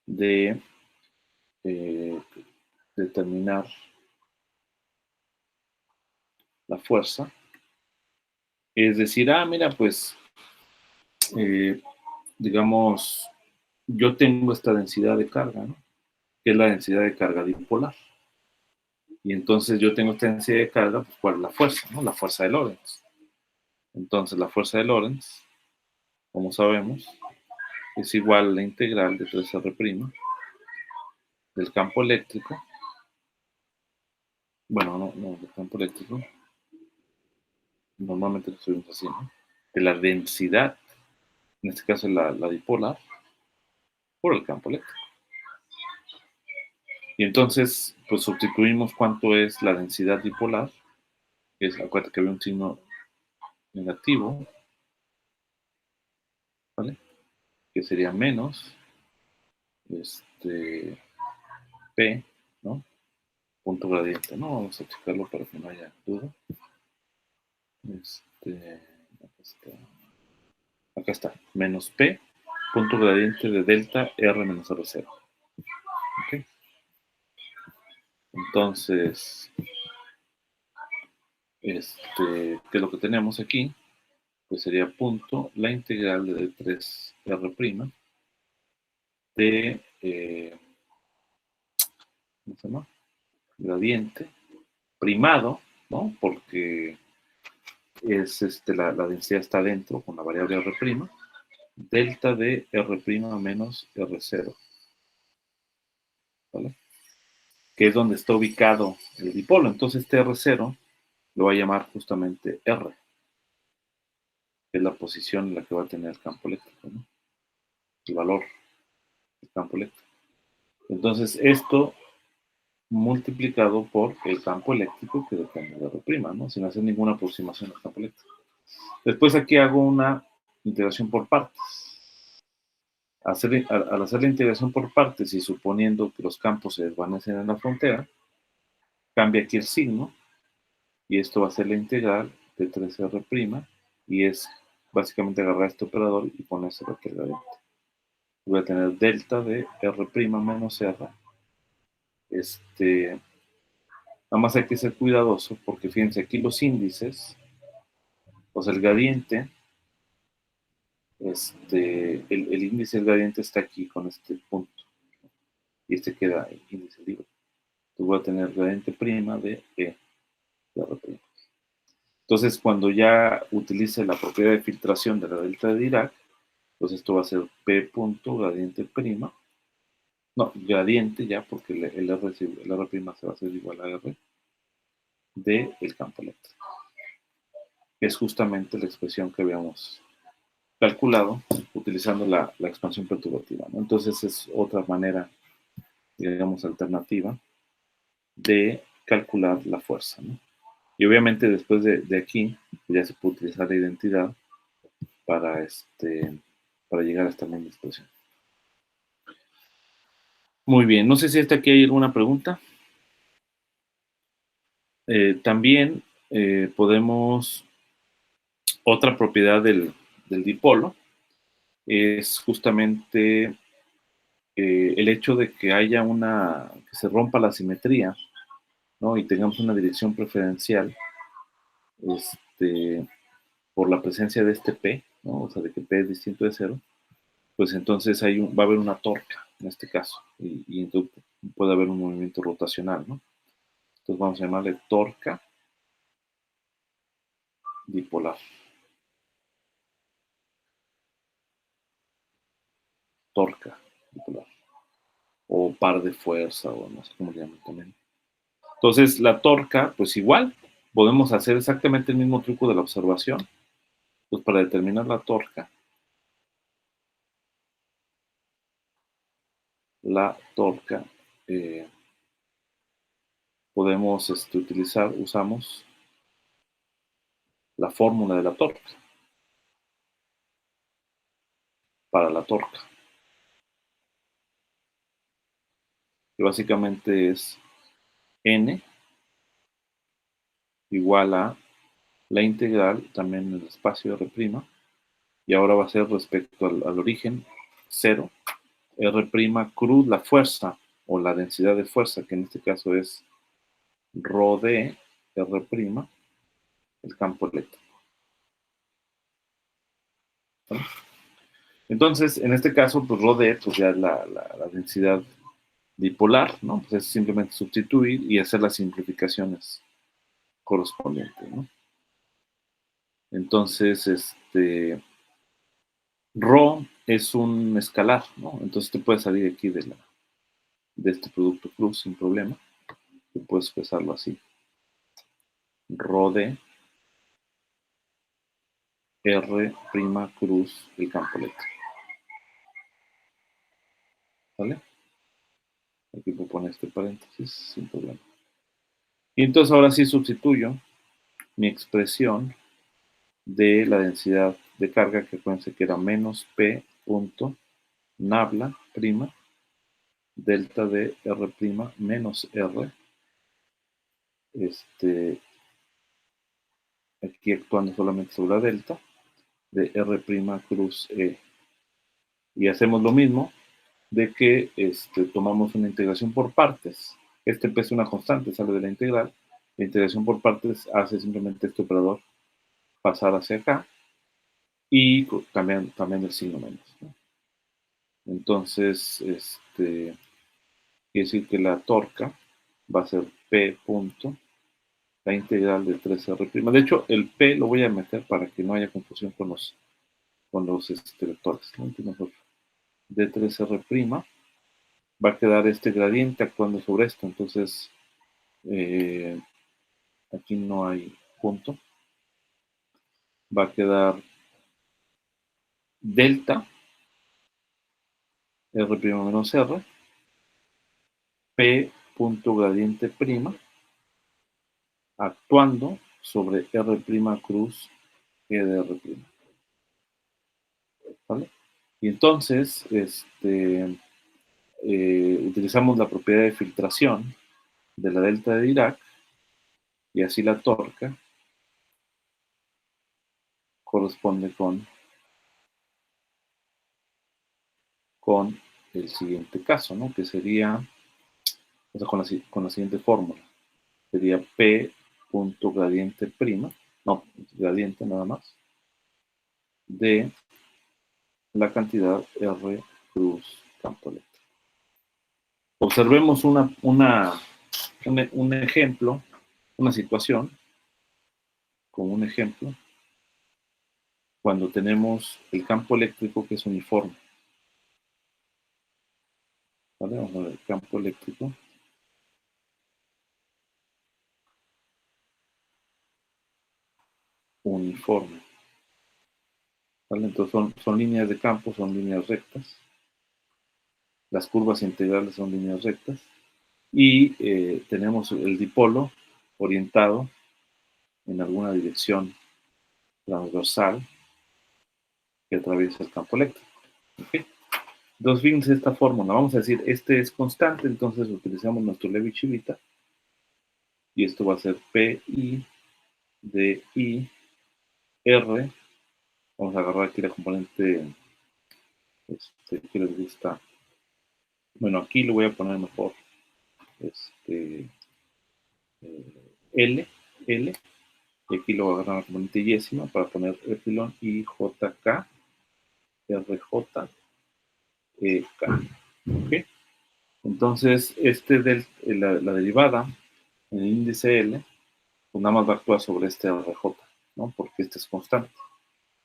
De determinar la fuerza. Es decir, mira, pues, digamos, yo tengo esta densidad de carga, ¿no? Que es la densidad de carga dipolar. Y entonces yo tengo esta densidad de carga, pues, ¿cuál es la fuerza? ¿No? La fuerza de Lorentz. Entonces, la fuerza de Lorentz, como sabemos, es igual a la integral de 3R' del campo eléctrico. Bueno, no, del campo eléctrico. Normalmente lo escribimos así, ¿no? De la densidad, en este caso la dipolar, por el campo eléctrico. Y entonces, pues sustituimos cuánto es la densidad dipolar, que es, acuérdate que había un signo negativo, ¿vale? Que sería menos P, ¿no? Punto gradiente, ¿no? Vamos a checarlo para que no haya duda. Acá está, menos P, punto gradiente de delta R menos R0. ¿Ok? Entonces, ¿qué es lo que tenemos aquí? Pues sería punto la integral de 3R' de, ¿cómo se llama? Gradiente primado, ¿no? Porque es la densidad está dentro con la variable R', delta de R' menos R0, ¿vale? Que es donde está ubicado el dipolo. Entonces este R0 lo va a llamar justamente R, que es la posición en la que va a tener el campo eléctrico, ¿no? El valor del campo eléctrico. Entonces esto multiplicado por el campo eléctrico que depende de R', ¿no? Sin hacer ninguna aproximación al campo eléctrico. Después aquí hago una integración por partes. Al hacer la integración por partes y suponiendo que los campos se desvanecen en la frontera, cambia aquí el signo y esto va a ser la integral de 3R' y es básicamente agarrar este operador y ponérselo aquí al gradiente. Voy a tener delta de R' menos R. Nada más hay que ser cuidadoso porque fíjense aquí los índices, o sea el gradiente, el índice del gradiente está aquí con este punto y queda el índice libre. Entonces voy a tener gradiente prima de E de R'. Entonces, cuando ya utilice la propiedad de filtración de la delta de Dirac, pues esto va a ser P punto gradiente prima. No, gradiente ya, porque el R se va a hacer igual a R del campo eléctrico. Que es justamente la expresión que habíamos calculado utilizando la expansión perturbativa, ¿no? Entonces es otra manera, digamos, alternativa de calcular la fuerza, ¿no? Y obviamente después de aquí ya se puede utilizar la identidad para, para llegar a esta misma expresión. Muy bien, no sé si hasta aquí hay alguna pregunta. También podemos, otra propiedad del dipolo es justamente el hecho de que haya que se rompa la simetría, ¿no? Y tengamos una dirección preferencial por la presencia de este P, ¿no? O sea, de que P es distinto de cero, pues entonces va a haber una torca en este caso, y entonces puede haber un movimiento rotacional, ¿no? Entonces vamos a llamarle torca dipolar. Torca dipolar. O par de fuerza, o no sé cómo le llaman también. Entonces, la torca, pues igual, podemos hacer exactamente el mismo truco de la observación. Pues para determinar la torca, podemos usamos la fórmula de la torca para la torca. Que básicamente es N igual a la integral también en el espacio R', y ahora va a ser respecto al origen 0, R' cruz la fuerza o la densidad de fuerza, que en este caso es ρ de R', el campo eléctrico. ¿Vale? Entonces, en este caso, pues ρ de, pues ya es la densidad dipolar, ¿no? Pues es simplemente sustituir y hacer las simplificaciones correspondientes, ¿no? Entonces, Rho es un escalar, ¿no? Entonces te puede salir aquí de este producto cruz sin problema. Tú puedes expresarlo así. Rho de R' cruz el campo eléctrico. ¿Vale? Aquí puedo poner este paréntesis sin problema. Y entonces ahora sí sustituyo mi expresión de la densidad de carga, que acuérdense que era menos P punto nabla prima delta de R' menos R, aquí actuando solamente sobre la delta, de R' cruz E. Y hacemos lo mismo de que tomamos una integración por partes. P es una constante, sale de la integral. La integración por partes hace simplemente este operador pasar hacia acá y cambiando el signo menos, ¿no? Entonces, quiere decir que la torca va a ser P punto, la integral de 3R'. De hecho, el P lo voy a meter para que no haya confusión con los vectores, ¿no? Mejor. De 3R' va a quedar este gradiente actuando sobre esto. Entonces, aquí no hay punto. Va a quedar delta R' menos R, P punto gradiente prima, actuando sobre R' cruz E de R'. ¿Vale? Y entonces, utilizamos la propiedad de filtración de la delta de Dirac, y así la torca corresponde con el siguiente caso, ¿no? Que sería, o sea, con la siguiente fórmula. Sería P punto gradiente prima, no, gradiente nada más, de la cantidad R cruz campo eléctrico. Observemos un ejemplo, una situación, como un ejemplo, cuando tenemos el campo eléctrico que es uniforme. ¿Vale? Vamos a ver el campo eléctrico. Uniforme. ¿Vale? Entonces son líneas de campo, son líneas rectas. Las curvas integrales son líneas rectas. Y tenemos el dipolo orientado en alguna dirección transversal que atraviesa el campo eléctrico. ¿Okay? Entonces, fíjense esta fórmula. Vamos a decir, este es constante, entonces utilizamos nuestro Levi-Civita. Y esto va a ser PI de I R. Vamos a agarrar aquí la componente que les gusta. Bueno, aquí lo voy a poner mejor. L, y aquí lo voy a agarrar la componente yésima para poner epsilon y JK, RJ, EK. ¿Okay? Entonces, la derivada en el índice L, pues nada más va a actuar sobre este RJ, ¿no? Porque este es constante.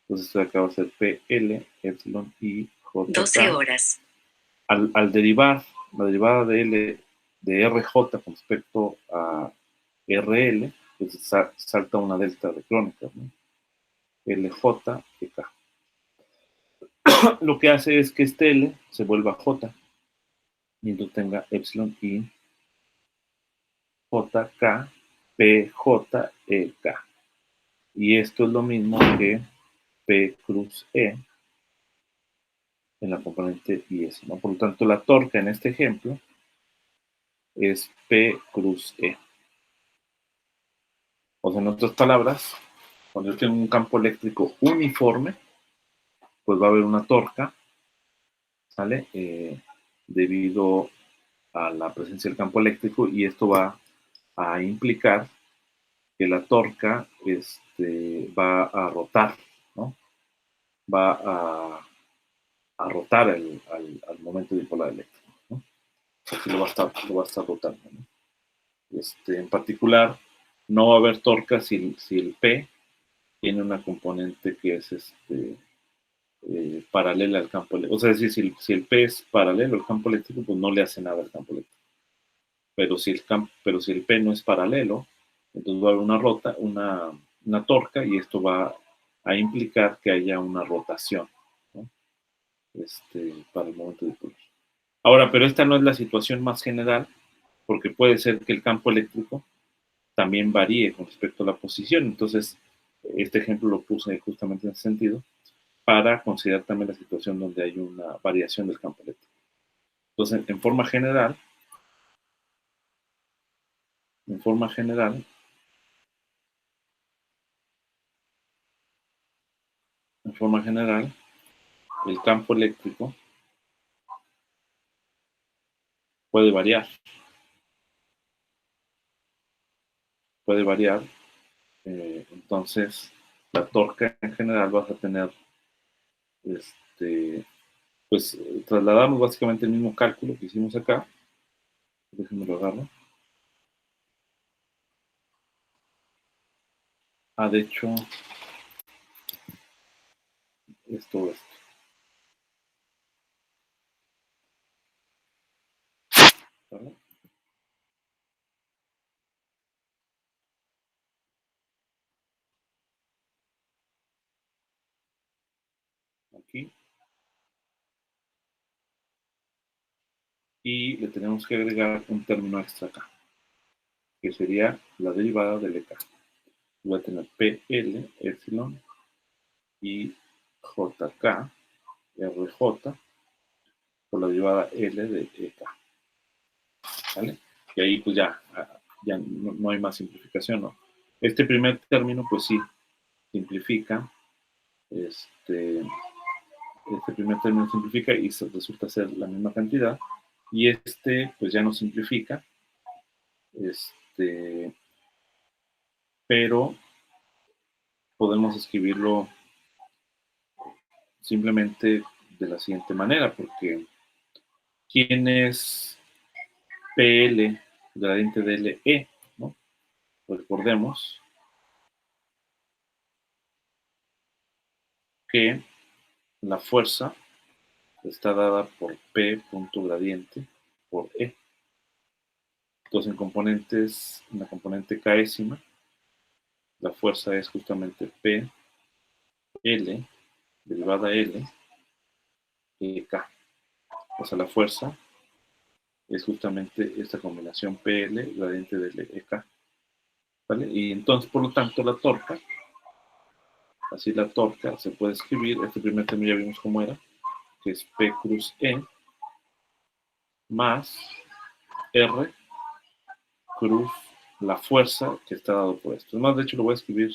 Entonces, esto de acá va a ser PL, epsilon y JK. 12 horas. Al derivar la derivada de L de RJ con respecto a RL, pues salta una delta de Kronecker, ¿no? LJ, EK. Lo que hace es que este L se vuelva J y entonces tenga epsilon y JK, PJ, EK. Y esto es lo mismo que P cruz E en la componente IS, ¿no? Por lo tanto, la torca en este ejemplo es P cruz E. O sea, en otras palabras, cuando yo tengo un campo eléctrico uniforme, pues va a haber una torca, ¿sale? Debido a la presencia del campo eléctrico, y esto va a implicar que la torca va a rotar, ¿no? Va a rotar al momento dipolar eléctrico, ¿no? Así lo va a estar rotando, ¿no? En particular, no va a haber torca si el P tiene una componente que es paralela al campo eléctrico. O sea, es decir, si el P es paralelo al campo eléctrico, pues no le hace nada al campo eléctrico. Pero si el P no es paralelo, entonces va a haber una torca y esto va a implicar que haya una rotación, ¿no? Para el momento dipolar. Ahora, pero esta no es la situación más general, porque puede ser que el campo eléctrico también varíe con respecto a la posición. Entonces, este ejemplo lo puse justamente en ese sentido, para considerar también la situación donde hay una variación del campo eléctrico. Entonces, en forma general, en forma general, en forma general, el campo eléctrico puede variar, puede variar. Entonces, la torca en general vas a tener, pues trasladamos básicamente el mismo cálculo que hicimos acá. Déjenme lo agarro. De hecho, esto. ¿Vale? Aquí. Y le tenemos que agregar un término extra acá, que sería la derivada del EK. Voy a tener PL, epsilon, y JK, RJ, por la derivada L de EK. ¿Vale? Y ahí pues ya no hay más simplificación, ¿no? Este primer término pues sí simplifica, este primer término simplifica y resulta ser la misma cantidad, y pues ya no simplifica, pero podemos escribirlo simplemente de la siguiente manera, porque ¿quién es PL, gradiente de LE? ¿No? Pues recordemos que la fuerza está dada por P punto gradiente por E. Entonces, en la componente késima, la fuerza es justamente P, L, derivada L, E, K. O sea, la fuerza es justamente esta combinación PL, gradiente de L, E, K. ¿Vale? Y entonces, por lo tanto, la torca, así la torca se puede escribir, este primer término ya vimos cómo era, que es P cruz E más R cruz la fuerza que está dado por esto. Además, de hecho, lo voy a escribir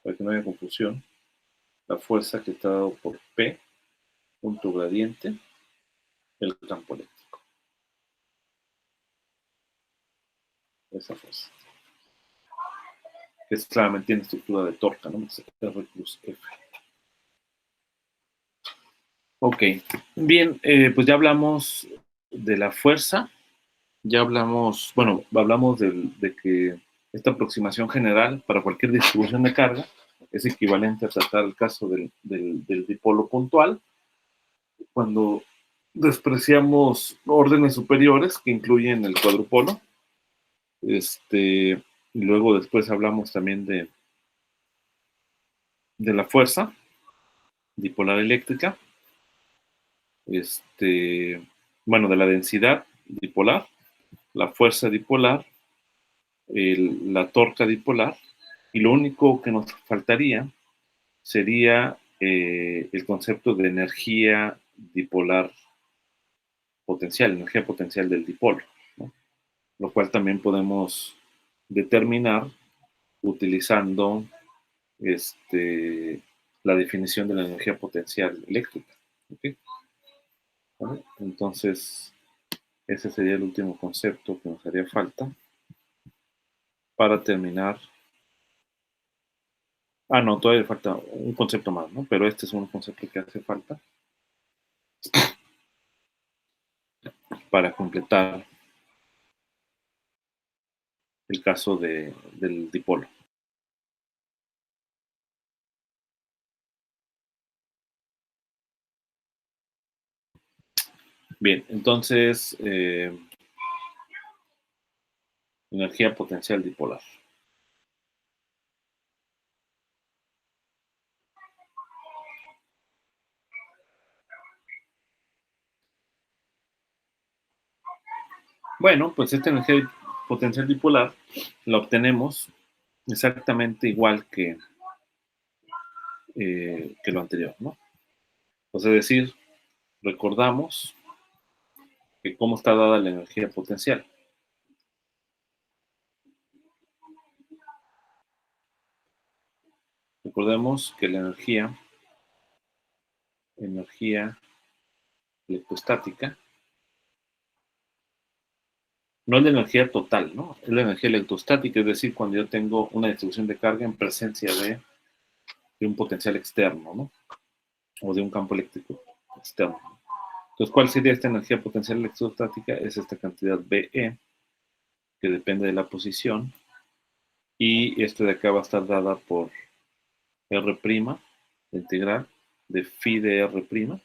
para que no haya confusión. La fuerza que está dado por P, punto gradiente, el campo eléctrico. Esa fuerza. Que es claramente tiene estructura de torca, ¿no? R plus F. Ok. Bien, pues ya hablamos de la fuerza. Ya hablamos, bueno, hablamos de que esta aproximación general para cualquier distribución de carga es equivalente a tratar el caso del dipolo puntual, cuando despreciamos órdenes superiores que incluyen el cuadrupolo. Y luego después hablamos también de la fuerza dipolar eléctrica, bueno, de la densidad dipolar, la fuerza dipolar, la torca dipolar, y lo único que nos faltaría sería el concepto de energía dipolar potencial, energía potencial del dipolo, ¿no? Lo cual también podemos determinar utilizando la definición de la energía potencial eléctrica. ¿Okay? ¿Vale? Entonces, ese sería el último concepto que nos haría falta para terminar. No, todavía falta un concepto más, ¿no? Pero este es un concepto que hace falta para completar el caso del dipolo. Bien, entonces, energía potencial dipolar. Bueno, pues esta energía potencial dipolar la obtenemos exactamente igual que lo anterior, ¿no? Pues es decir, recordamos que cómo está dada la energía potencial. Recordemos que la energía electrostática, no es la energía total, ¿no? Es la energía electrostática, es decir, cuando yo tengo una distribución de carga en presencia de un potencial externo, ¿no? O de un campo eléctrico externo. Entonces, ¿cuál sería esta energía potencial electrostática? Es esta cantidad BE, que depende de la posición, y esta de acá va a estar dada por R', la integral de phi de R',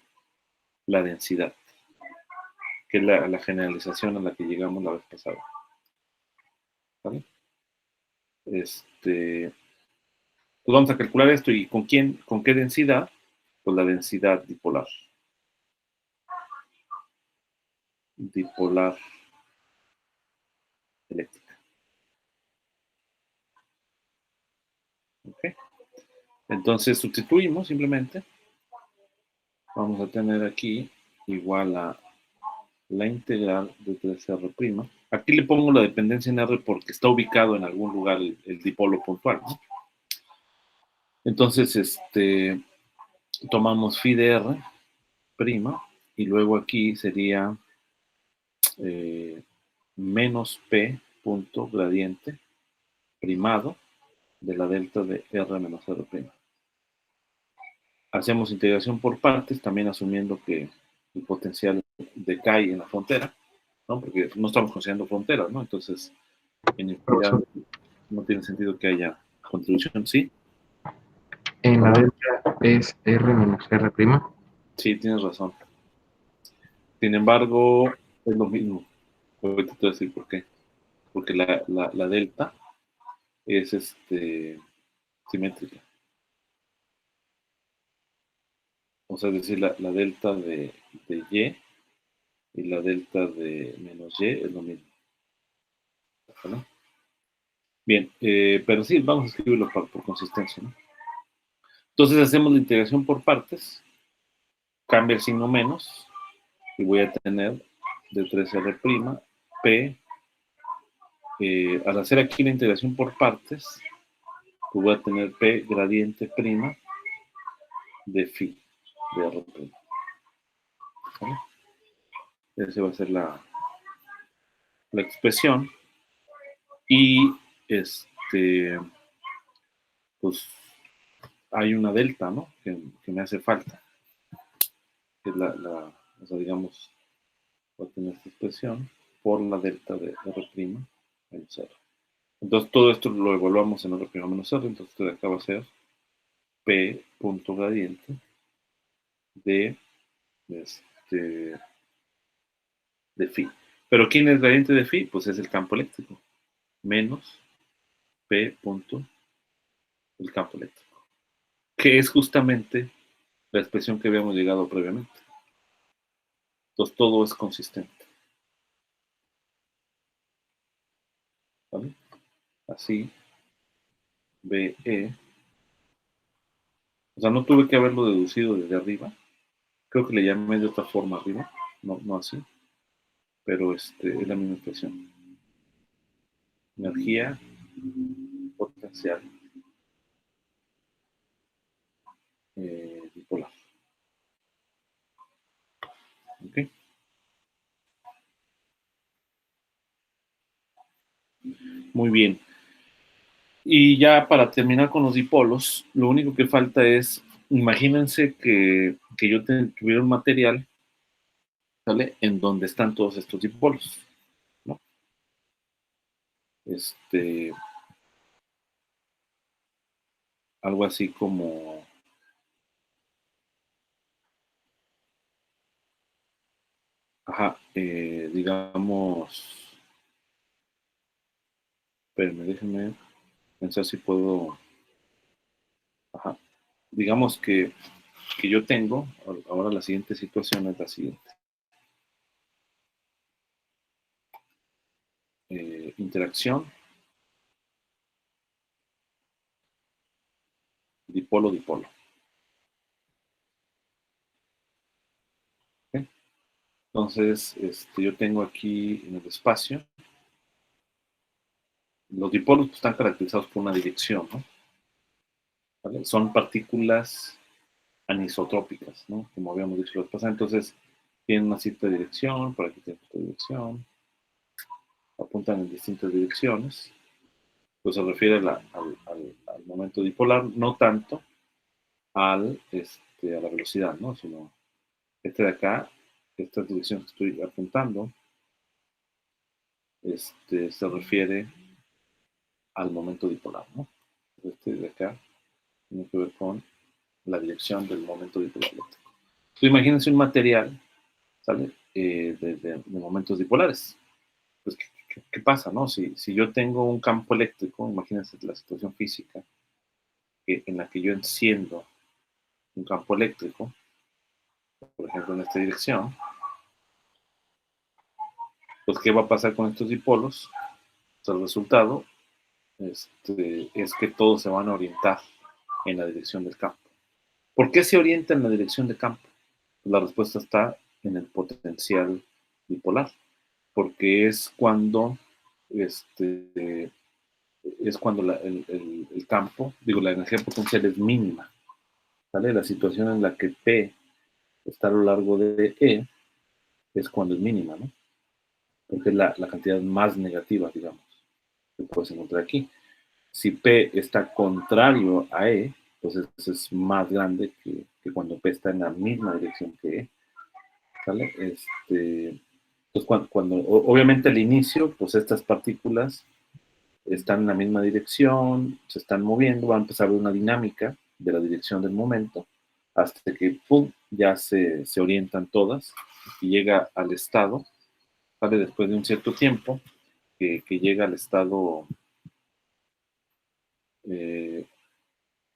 la densidad, que es la generalización a la que llegamos la vez pasada. ¿Vale? Pues vamos a calcular esto y con qué densidad, pues la densidad dipolar eléctrica. ¿Okay? Entonces sustituimos simplemente. Vamos a tener aquí igual a la integral de 3R'. Aquí le pongo la dependencia en R porque está ubicado en algún lugar el dipolo puntual, ¿no? Entonces, tomamos phi de R', y luego aquí sería menos P punto gradiente primado de la delta de R menos R'. Hacemos integración por partes, también asumiendo que el potencial decae en la frontera, ¿no? Porque no estamos considerando fronteras, ¿no? Entonces, en infinidad no tiene sentido que haya contribución, ¿sí? En la delta es R menos R'. Sí, tienes razón. Sin embargo, es lo mismo. Ahorita te voy a decir por qué. Porque la delta es simétrica. O sea, es decir, la delta de Y y la delta de menos Y es lo mismo. ¿Vale? Bien, pero sí, vamos a escribirlo por consistencia, ¿no? Entonces hacemos la integración por partes, cambia el signo menos, y voy a tener de 3R', P, al hacer aquí la integración por partes, pues voy a tener P gradiente prima de phi de R'. ¿Vale? Esa va a ser la expresión, y pues hay una delta, ¿no? Que me hace falta, que es o sea, digamos, voy a tener esta expresión por la delta de R' menos R. Entonces todo esto lo evaluamos en R' menos R, entonces esto de acá va a ser P punto gradiente de, de phi. Pero ¿quién es gradiente de phi? Pues es el campo eléctrico, menos P punto el campo eléctrico, que es justamente la expresión que habíamos llegado previamente. Entonces todo es consistente. ¿Vale? Así, BE. O sea, no tuve que haberlo deducido desde arriba. Creo que le llamé de otra forma arriba, no así, pero es la misma expresión. Energía potencial bipolar. ¿Ok? Muy bien. Y ya para terminar con los dipolos, lo único que falta es, imagínense que yo tuviera un material, ¿sale? En donde están todos estos dipolos, ¿no? Algo así como, digamos, espérenme, déjenme pensar si puedo, ajá, digamos que yo tengo, ahora la siguiente situación es la siguiente. Interacción dipolo-dipolo. ¿Okay? Entonces, yo tengo aquí en el espacio, los dipolos pues, están caracterizados por una dirección, ¿no? ¿Vale? Son partículas anisotrópicas, ¿no? Como habíamos dicho la vez pasada. Entonces, tienen una cierta dirección, por aquí tienen otra dirección, apuntan en distintas direcciones. Pues se refiere al momento dipolar, no tanto a la velocidad, ¿no? Sino de acá, esta dirección que estoy apuntando, se refiere al momento dipolar, ¿no? De acá tiene que ver con la dirección del momento dipolar eléctrico. Entonces, imagínense un material, ¿sale? De momentos dipolares. Pues, ¿qué pasa, no? Si yo tengo un campo eléctrico, imagínense la situación física en la que yo enciendo un campo eléctrico, por ejemplo, en esta dirección, pues, ¿qué va a pasar con estos dipolos? Pues, el resultado es que todos se van a orientar en la dirección del campo. ¿Por qué se orienta en la dirección del campo? Pues la respuesta está en el potencial bipolar, porque es cuando el campo, digo, la energía potencial es mínima, ¿vale? La situación en la que P está a lo largo de E es cuando es mínima, ¿no? Porque es la cantidad más negativa, digamos, que puedes encontrar aquí. Si P está contrario a E, pues es más grande que cuando P está en la misma dirección que E, ¿sale? Pues obviamente al inicio, pues estas partículas están en la misma dirección, se están moviendo, va a empezar a haber una dinámica de la dirección del momento, hasta que, ¡pum!, ya se orientan todas y llega al estado, ¿vale? Después de un cierto tiempo, que llega al estado,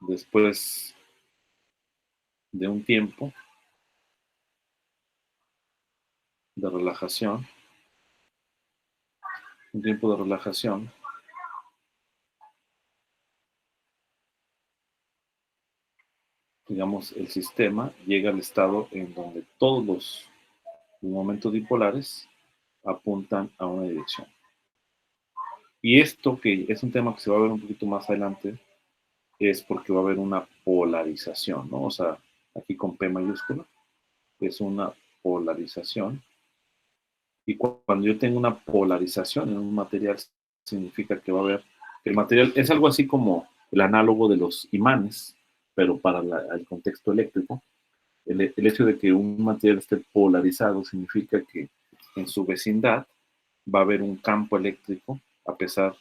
después de un tiempo de relajación, digamos, el sistema llega al estado en donde todos los momentos dipolares apuntan a una dirección. Y esto, que es un tema que se va a ver un poquito más adelante, es porque va a haber una polarización, ¿no? O sea, aquí con P mayúscula, es una polarización. Y cuando yo tengo una polarización en un material, significa que va a haber, el material es algo así como el análogo de los imanes, pero para el contexto eléctrico. El hecho de que un material esté polarizado significa que en su vecindad va a haber un campo eléctrico, a pesar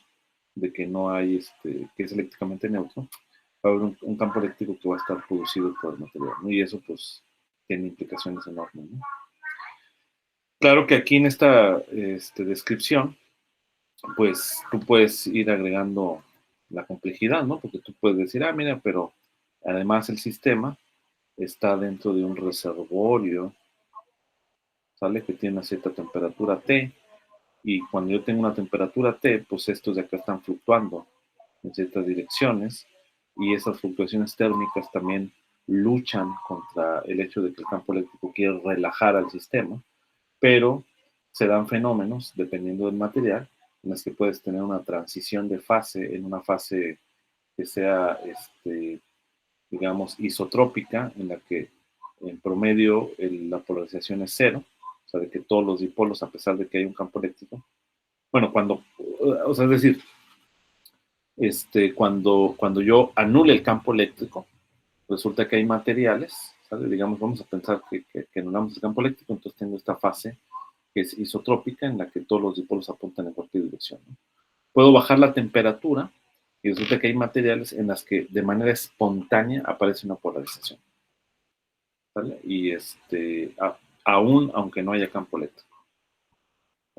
de que no hay, que es eléctricamente neutro, va a haber un campo eléctrico que va a estar producido por el material, ¿no? Y eso pues tiene implicaciones enormes, ¿no? Claro que aquí en esta descripción, pues tú puedes ir agregando la complejidad, ¿no? Porque tú puedes decir, mira, pero además el sistema está dentro de un reservorio, ¿sale? Que tiene una cierta temperatura T, y cuando yo tengo una temperatura T, pues estos de acá están fluctuando en ciertas direcciones, y esas fluctuaciones térmicas también luchan contra el hecho de que el campo eléctrico quiere relajar al sistema, pero se dan fenómenos, dependiendo del material, en los que puedes tener una transición de fase, en una fase que sea, digamos, isotrópica, en la que en promedio la polarización es cero, o sea, de que todos los dipolos, a pesar de que hay un campo eléctrico, bueno, o sea, es decir, cuando yo anule el campo eléctrico, resulta que hay materiales, ¿sabes? Digamos, vamos a pensar que anulamos el campo eléctrico, entonces tengo esta fase que es isotrópica, en la que todos los dipolos apuntan en cualquier dirección, ¿no? Puedo bajar la temperatura y resulta que hay materiales en las que de manera espontánea aparece una polarización, ¿vale? Y aún aunque no haya campo eléctrico.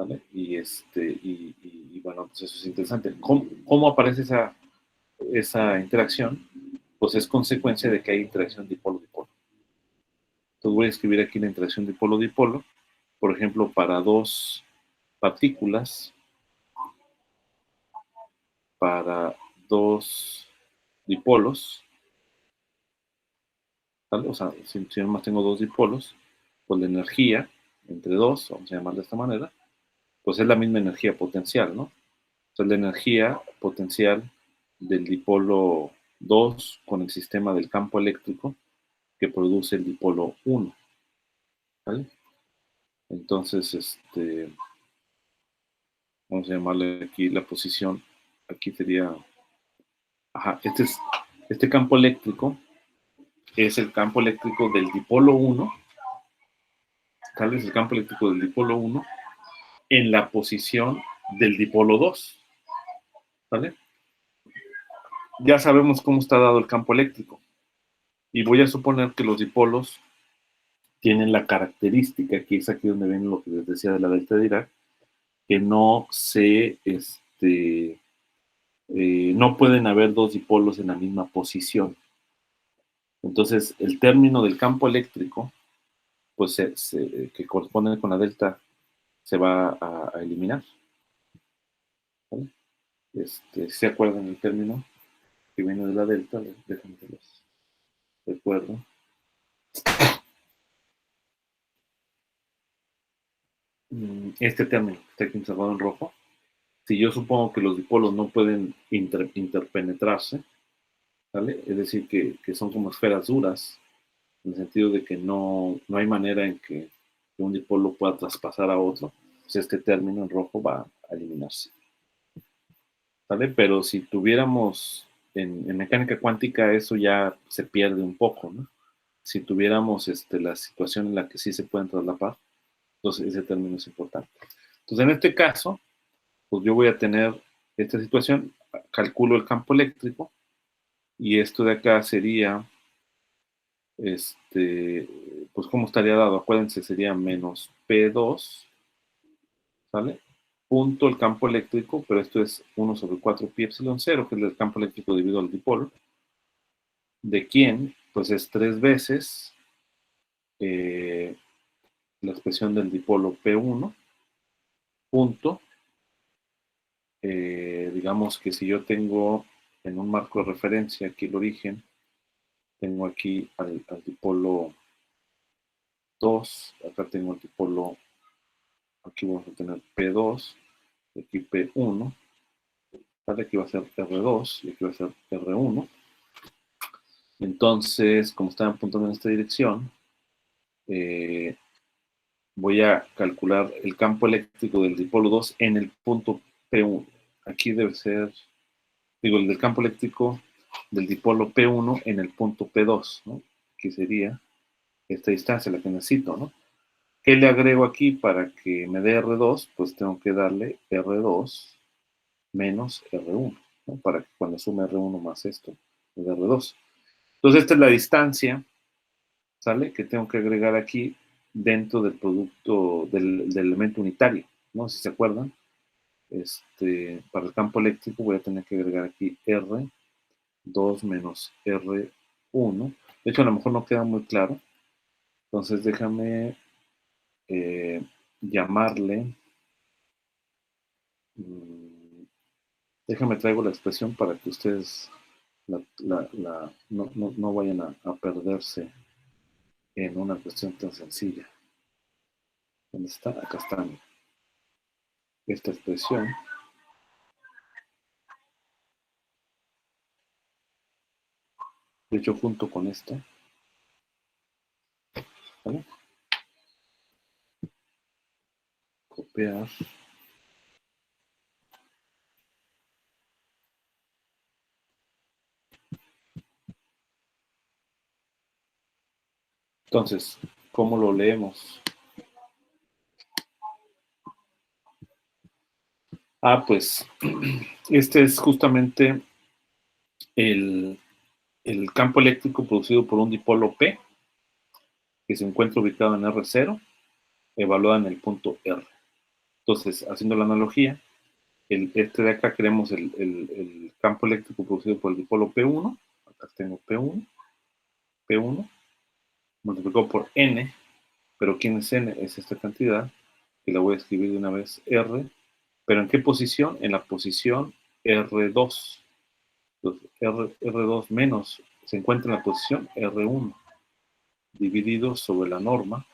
¿vale? Y bueno, pues eso es interesante. ¿Cómo aparece esa interacción? Pues es consecuencia de que hay interacción dipolo-dipolo. Entonces voy a escribir aquí la interacción dipolo-dipolo, por ejemplo, para dos partículas, para dos dipolos, ¿vale? O sea, si nomás tengo dos dipolos, pues la energía entre dos, vamos a llamarla de esta manera, pues es la misma energía potencial, ¿no? O sea, la energía potencial del dipolo 2 con el sistema del campo eléctrico que produce el dipolo 1, ¿vale? Entonces, vamos a llamarle aquí la posición, aquí sería, ajá, este campo eléctrico es el campo eléctrico del dipolo 1, tal vez el campo eléctrico del dipolo 1 en la posición del dipolo 2, ¿vale? Ya sabemos cómo está dado el campo eléctrico y voy a suponer que los dipolos tienen la característica, que es aquí donde viene lo que les decía de la delta de Dirac, que no pueden haber dos dipolos en la misma posición. Entonces, el término del campo eléctrico, pues que corresponde con la delta, se va a eliminar, ¿vale? ¿Se acuerdan el término que viene de la delta? Déjenme que los recuerdo. Este término que está aquí observado en rojo, si yo supongo que los dipolos no pueden interpenetrarse, ¿vale? Es decir, que son como esferas duras, en el sentido de que no hay manera en que un dipolo pueda traspasar a otro, pues este término en rojo va a eliminarse, ¿vale? Pero si tuviéramos, en mecánica cuántica eso ya se pierde un poco, ¿no? Si tuviéramos la situación en la que sí se pueden traslapar, entonces ese término es importante. Entonces, en este caso, pues yo voy a tener esta situación, calculo el campo eléctrico, y esto de acá sería, pues cómo estaría dado, acuérdense, sería menos P2, ¿sale? Punto el campo eléctrico, pero esto es 1 sobre 4 pi epsilon 0, que es el campo eléctrico dividido al dipolo, de quién, pues es 3 veces la expresión del dipolo P1, punto, digamos que si yo tengo en un marco de referencia aquí el origen, tengo aquí al dipolo 2, acá tengo el dipolo, aquí vamos a tener P2, aquí P1, ¿vale? Aquí va a ser R2 y aquí va a ser R1. Entonces, como están apuntando en esta dirección, voy a calcular el campo eléctrico del dipolo 2 en el punto P1. Aquí debe ser, digo, el del campo eléctrico del dipolo P1 en el punto P2, ¿no? Que sería esta distancia, la que necesito, ¿no? ¿Qué le agrego aquí para que me dé R2? Pues tengo que darle R2 menos R1, ¿no? Para que cuando sume R1 más esto, me dé R2. Entonces, esta es la distancia, ¿sale? Que tengo que agregar aquí dentro del producto del elemento unitario, ¿no? Si se acuerdan, para el campo eléctrico voy a tener que agregar aquí R2 menos R1. De hecho, a lo mejor no queda muy claro. Entonces, déjame llamarle, déjame traigo la expresión para que ustedes no vayan a perderse en una cuestión tan sencilla. ¿Dónde está? Acá está esta expresión. De hecho, junto con esta, ¿vale? Copiar. Entonces, ¿cómo lo leemos? Pues, este es justamente el campo eléctrico producido por un dipolo P, que se encuentra ubicado en R0, evaluado en el punto R. Entonces, haciendo la analogía, este de acá queremos el campo eléctrico producido por el dipolo P1. Acá tengo P1, multiplicado por N, pero ¿quién es N? Es esta cantidad, que la voy a escribir de una vez, R. ¿Pero en qué posición? En la posición R2. Entonces, R2 menos se encuentra en la posición R1, dividido sobre la norma,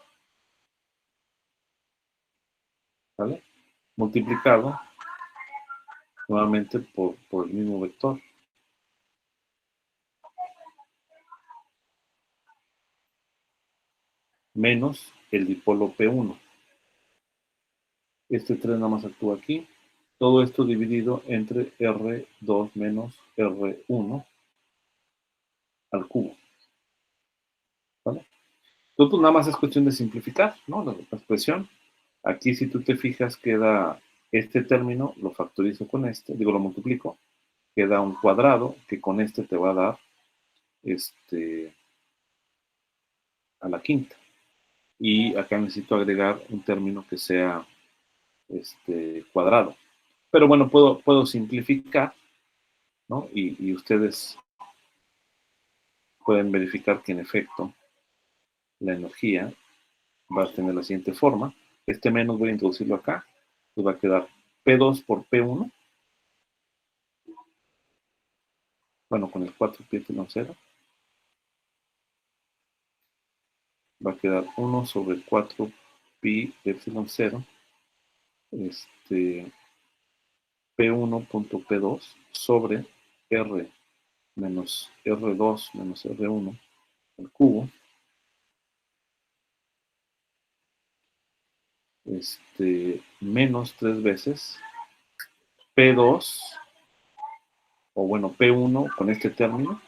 ¿vale? Multiplicado nuevamente por el mismo vector. Menos el dipolo P1. Este 3 nada más actúa aquí. Todo esto dividido entre R2 menos R1 al cubo. ¿Vale? Entonces, pues nada más es cuestión de simplificar, ¿no? La expresión. Aquí, si tú te fijas, queda este término, lo factorizo con este, digo, lo multiplico, queda un cuadrado que con este te va a dar a la quinta. Y acá necesito agregar un término que sea cuadrado. Pero bueno, puedo simplificar, ¿no? Y ustedes pueden verificar que en efecto la energía va a tener la siguiente forma. Este menos voy a introducirlo acá. Pues va a quedar P2 por P1. Bueno, con el 4 pi epsilon 0. Va a quedar 1 sobre 4 pi epsilon 0. P1.P2 sobre R menos R2 menos R1 al cubo. Menos 3 veces P2, o bueno, P1 con este término,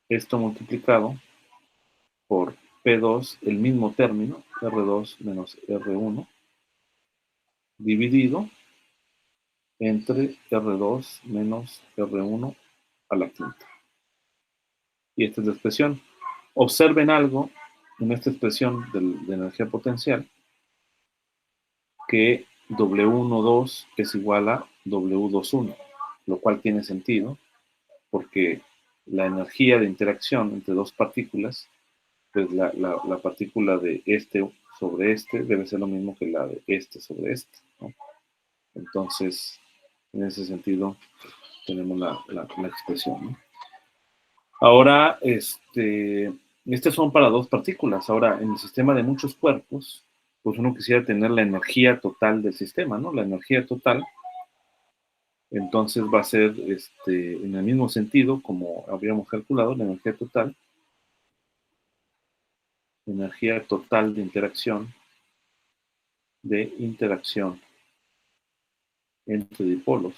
esto multiplicado por P2, el mismo término, R2 menos R1, dividido entre R2 menos R1 a la quinta. Y esta es la expresión. Observen algo en esta expresión de energía potencial, que W12 es igual a W21, lo cual tiene sentido, porque la energía de interacción entre dos partículas, pues la partícula de este sobre este debe ser lo mismo que la de este sobre este, ¿no? Entonces, en ese sentido, tenemos la expresión, ¿no? Ahora, estas son para dos partículas. Ahora, en el sistema de muchos cuerpos, pues uno quisiera tener la energía total del sistema, ¿no? La energía total, entonces va a ser, en el mismo sentido, como habíamos calculado, la energía total de interacción entre dipolos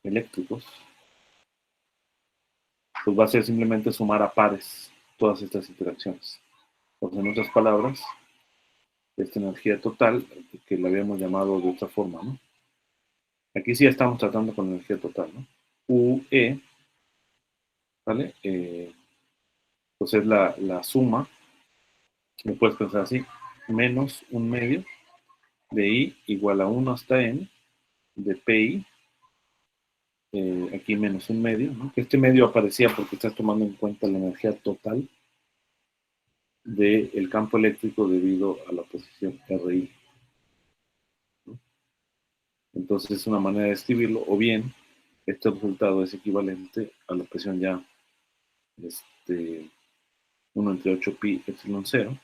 eléctricos, pues va a ser simplemente sumar a pares todas estas interacciones. Pues en otras palabras, esta energía total, que la habíamos llamado de otra forma, ¿no? Aquí sí estamos tratando con energía total, ¿no? UE, ¿vale? Pues es la suma, lo puedes pensar así, menos un medio de I igual a 1 hasta N de PI, aquí menos un medio, ¿no? Este medio aparecía porque estás tomando en cuenta la energía total del campo eléctrico debido a la posición RI, ¿no? Entonces es una manera de escribirlo, o bien este resultado es equivalente a la expresión ya 1 entre 8 pi epsilon 0,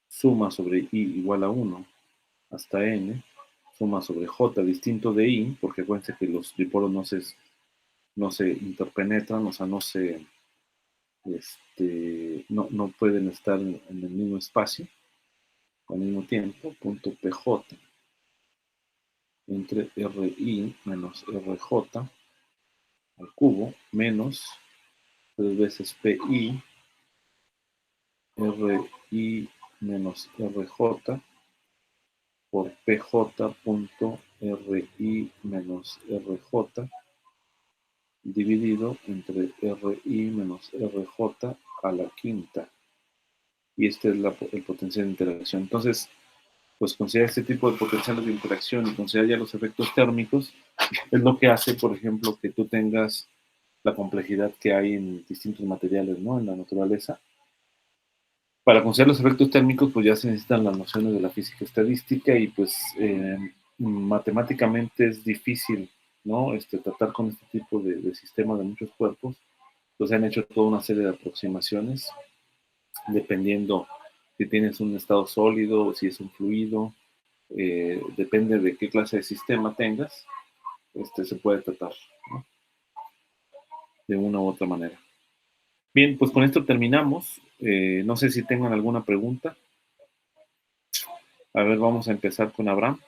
suma sobre I igual a 1 hasta N, suma sobre J distinto de I, porque acuérdense que los dipolos no se interpenetran, o sea, no pueden estar en el mismo espacio al mismo tiempo, punto PJ entre RI menos RJ al cubo, menos 3 veces PI, RI menos RJ por PJ punto RI menos RJ dividido entre RI menos RJ a la quinta. Y este es el potencial de interacción. Entonces, pues considerar este tipo de potenciales de interacción y considerar ya los efectos térmicos, es lo que hace, por ejemplo, que tú tengas la complejidad que hay en distintos materiales, ¿no? En la naturaleza. Para considerar los efectos térmicos, pues ya se necesitan las nociones de la física estadística y pues matemáticamente es difícil, ¿no? Tratar con este tipo de sistemas de muchos cuerpos. Entonces han hecho toda una serie de aproximaciones, dependiendo si tienes un estado sólido o si es un fluido, depende de qué clase de sistema tengas, se puede tratar, ¿no? De una u otra manera. Bien, pues con esto terminamos. No sé si tengan alguna pregunta. A ver, vamos a empezar con Abraham.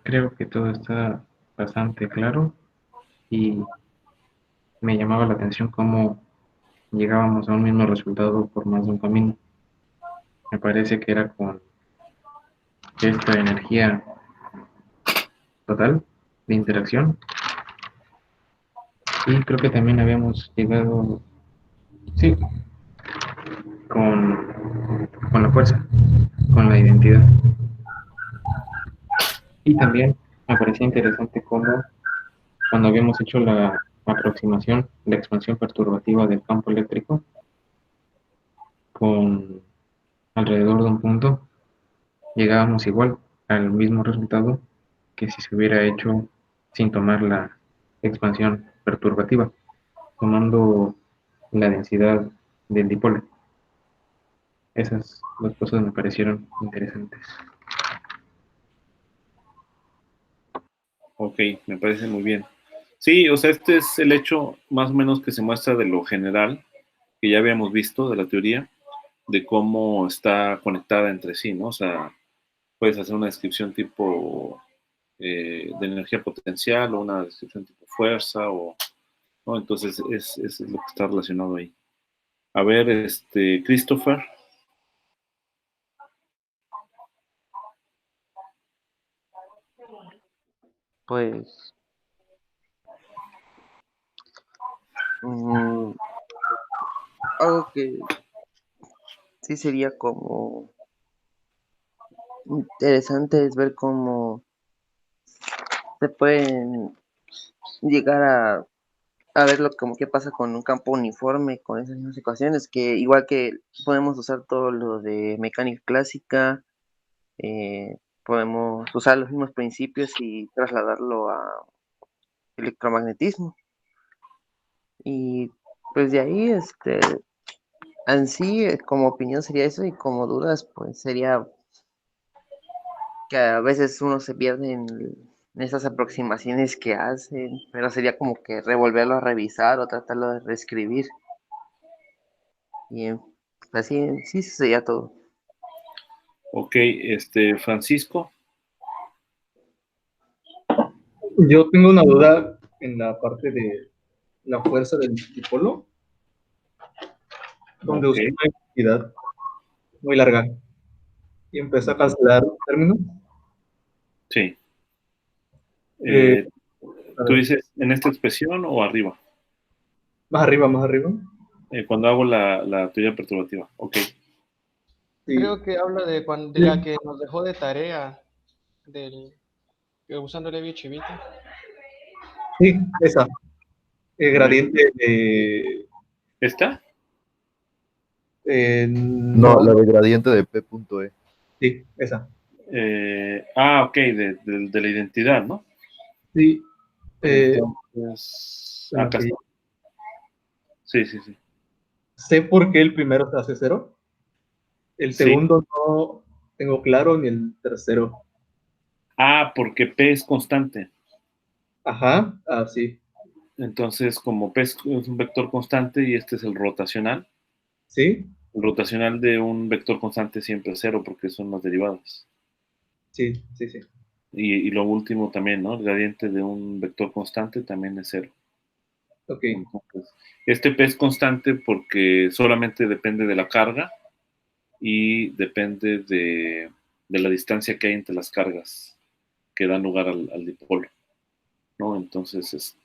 Creo que todo está bastante claro y me llamaba la atención cómo llegábamos a un mismo resultado por más de un camino. Me parece que era con esta energía total de interacción y creo que también habíamos llegado, sí, con la fuerza, con la identidad. Y también me parecía interesante cómo cuando habíamos hecho la aproximación, la expansión perturbativa del campo eléctrico con alrededor de un punto, llegábamos igual al mismo resultado que si se hubiera hecho sin tomar la expansión perturbativa, tomando la densidad del dipolo. Esas dos cosas me parecieron interesantes. Ok, me parece muy bien. Sí, o sea, este es el hecho más o menos que se muestra de lo general, que ya habíamos visto de la teoría, de cómo está conectada entre sí, ¿no? O sea, puedes hacer una descripción tipo de energía potencial o una descripción tipo fuerza, ¿no? Entonces es lo que está relacionado ahí. A ver, Christopher. Pues mm, algo que sí sería como interesante es ver cómo se pueden llegar a ver como qué pasa con un campo uniforme con esas mismas ecuaciones, que igual que podemos usar todo lo de mecánica clásica, podemos usar los mismos principios y trasladarlo a electromagnetismo. Y pues de ahí, en sí, como opinión sería eso, y como dudas, pues sería que a veces uno se pierde en esas aproximaciones que hacen, pero sería como que revolverlo a revisar o tratarlo de reescribir. Y así, sí sería todo. Ok, Francisco. Yo tengo una duda en la parte de la fuerza del dipolo, donde usé Ok. una cantidad muy larga y empecé a cancelar términos. Sí. Eh, a ¿Tú ver, dices en esta expresión o arriba? más arriba, más arriba. Cuando hago la teoría perturbativa. Ok. Sí, Creo que habla de la que nos dejó de tarea usando Levi Chivita. sí, esa. El gradiente de... ¿Esta? No, la de gradiente de P.E. Sí, esa. Ok, de la identidad, ¿no? Sí, Entonces, bueno, acá sí. está. Sí, sí, sí. Sé por qué el primero se hace cero. El Sí. segundo no tengo claro, ni el tercero. Porque P es constante. Ajá, así. Entonces, como P es un vector constante y este es el rotacional, ¿Sí? el rotacional de un vector constante siempre es 0 porque son las derivadas. Sí, sí, sí. Y lo último también, ¿no? El gradiente de un vector constante también es 0. Ok, Entonces, este P es constante porque solamente depende de la carga y depende de la distancia que hay entre las cargas que dan lugar al dipolo, ¿no? Entonces,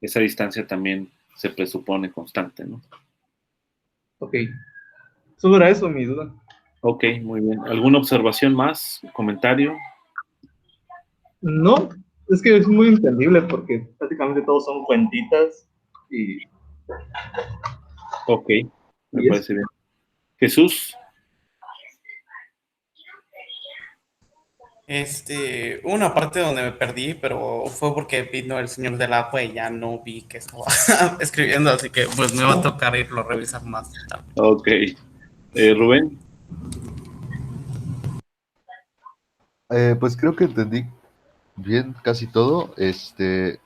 esa distancia también se presupone constante, ¿no? ok. Solo era eso mi duda. Ok, muy bien. ¿Alguna observación más? ¿Comentario? No, es que es muy entendible porque prácticamente todos son cuentitas y, Ok, me y eso. parece bien. Jesús, Una parte donde me perdí, pero fue porque vino el señor del agua y ya no vi que estaba escribiendo, así que pues me va a tocar irlo a revisar más tarde. ok. Rubén, Pues creo que entendí bien casi todo. Me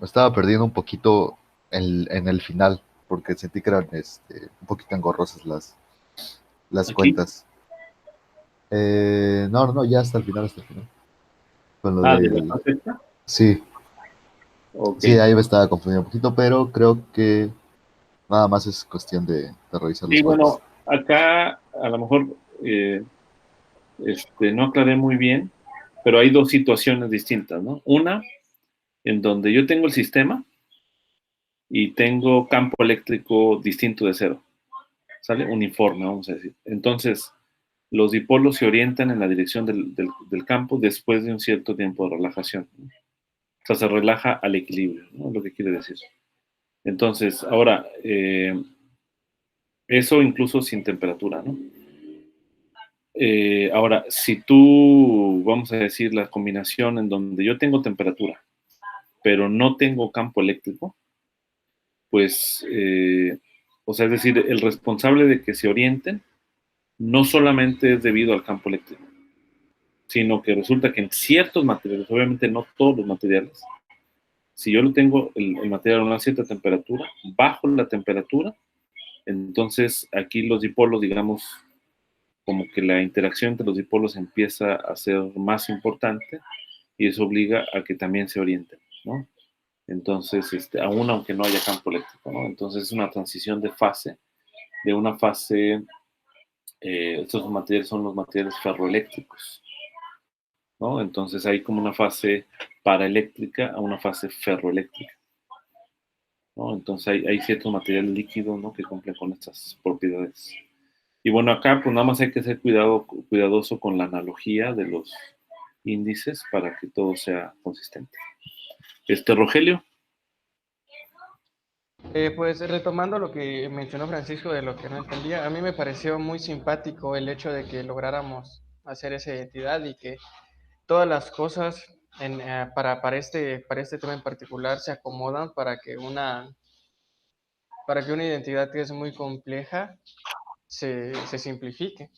estaba perdiendo un poquito en el final, porque sentí que eran un poquito engorrosas las aquí. cuentas. No, ya hasta el final, hasta el final. Con lo Ah, de la del... faceta. Sí, Ok. sí, ahí me estaba confundiendo un poquito, pero creo que nada más es cuestión de revisar Sí, las cuentas. bueno, acá a lo mejor no aclaré muy bien, pero hay dos situaciones distintas, ¿no? Una, en donde yo tengo el sistema y tengo campo eléctrico distinto de cero, ¿sale? Uniforme, vamos a decir. Entonces, los dipolos se orientan en la dirección del campo después de un cierto tiempo de relajación, ¿no? O sea, se relaja al equilibrio, ¿no? Lo que quiere decir. Entonces, ahora, eso incluso sin temperatura, ¿no? Ahora, si tú, vamos a decir, la combinación en donde yo tengo temperatura, pero no tengo campo eléctrico, pues, o sea, es decir, el responsable de que se orienten no solamente es debido al campo eléctrico, sino que resulta que en ciertos materiales, obviamente no todos los materiales, si yo lo tengo el material a una cierta temperatura, bajo la temperatura, entonces aquí los dipolos, digamos, como que la interacción entre los dipolos empieza a ser más importante y eso obliga a que también se orienten, ¿no? Entonces, aún aunque no haya campo eléctrico, ¿no? Entonces es una transición de fase, de una fase, estos materiales son los materiales ferroeléctricos, ¿no? Entonces hay como una fase paraeléctrica a una fase ferroeléctrica, ¿no? Entonces hay ciertos materiales líquidos, ¿no? Que cumplen con estas propiedades. Y bueno, acá pues nada más hay que ser cuidadoso con la analogía de los índices para que todo sea consistente. Rogelio. Pues retomando lo que mencionó Francisco de lo que no entendía, a mí me pareció muy simpático el hecho de que lográramos hacer esa identidad y que todas las cosas para este tema en particular se acomodan para que una identidad que es muy compleja se simplifique.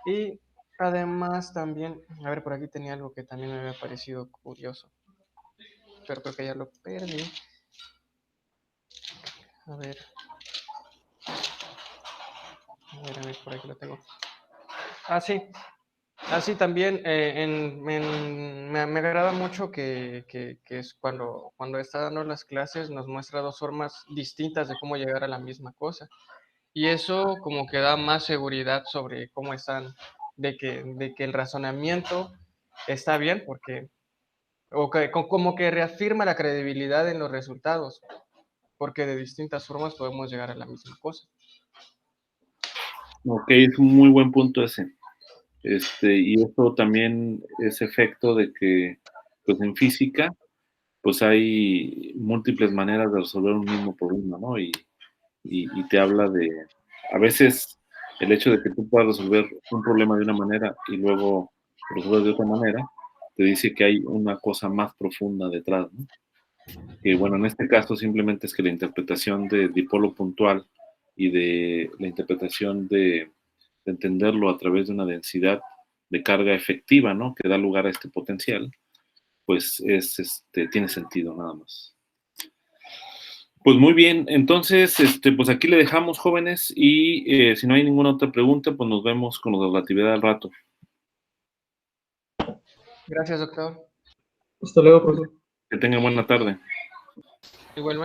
Y además también, a ver, por aquí tenía algo que también me había parecido curioso, pero creo que ya lo perdí. A ver, a ver, por aquí lo tengo. Ah, sí. Así también me agrada mucho que es cuando está dando las clases nos muestra dos formas distintas de cómo llegar a la misma cosa. Y eso como que da más seguridad sobre cómo están, de que el razonamiento está bien, porque, como que reafirma la credibilidad en los resultados, porque de distintas formas podemos llegar a la misma cosa. Ok, es un muy buen punto ese. Y eso también es efecto de que, pues en física, pues hay múltiples maneras de resolver un mismo problema, ¿no? Y te habla de, a veces, el hecho de que tú puedas resolver un problema de una manera y luego resolver de otra manera, te dice que hay una cosa más profunda detrás, ¿no? Que bueno, en este caso simplemente es que la interpretación de dipolo puntual y de la interpretación de entenderlo a través de una densidad de carga efectiva, ¿no? Que da lugar a este potencial, pues tiene sentido nada más. Pues muy bien, entonces, pues aquí le dejamos, jóvenes, y si no hay ninguna otra pregunta, pues nos vemos con lo de relatividad al rato. Gracias, doctor. Hasta luego, profesor. Que tengan buena tarde. Igualmente.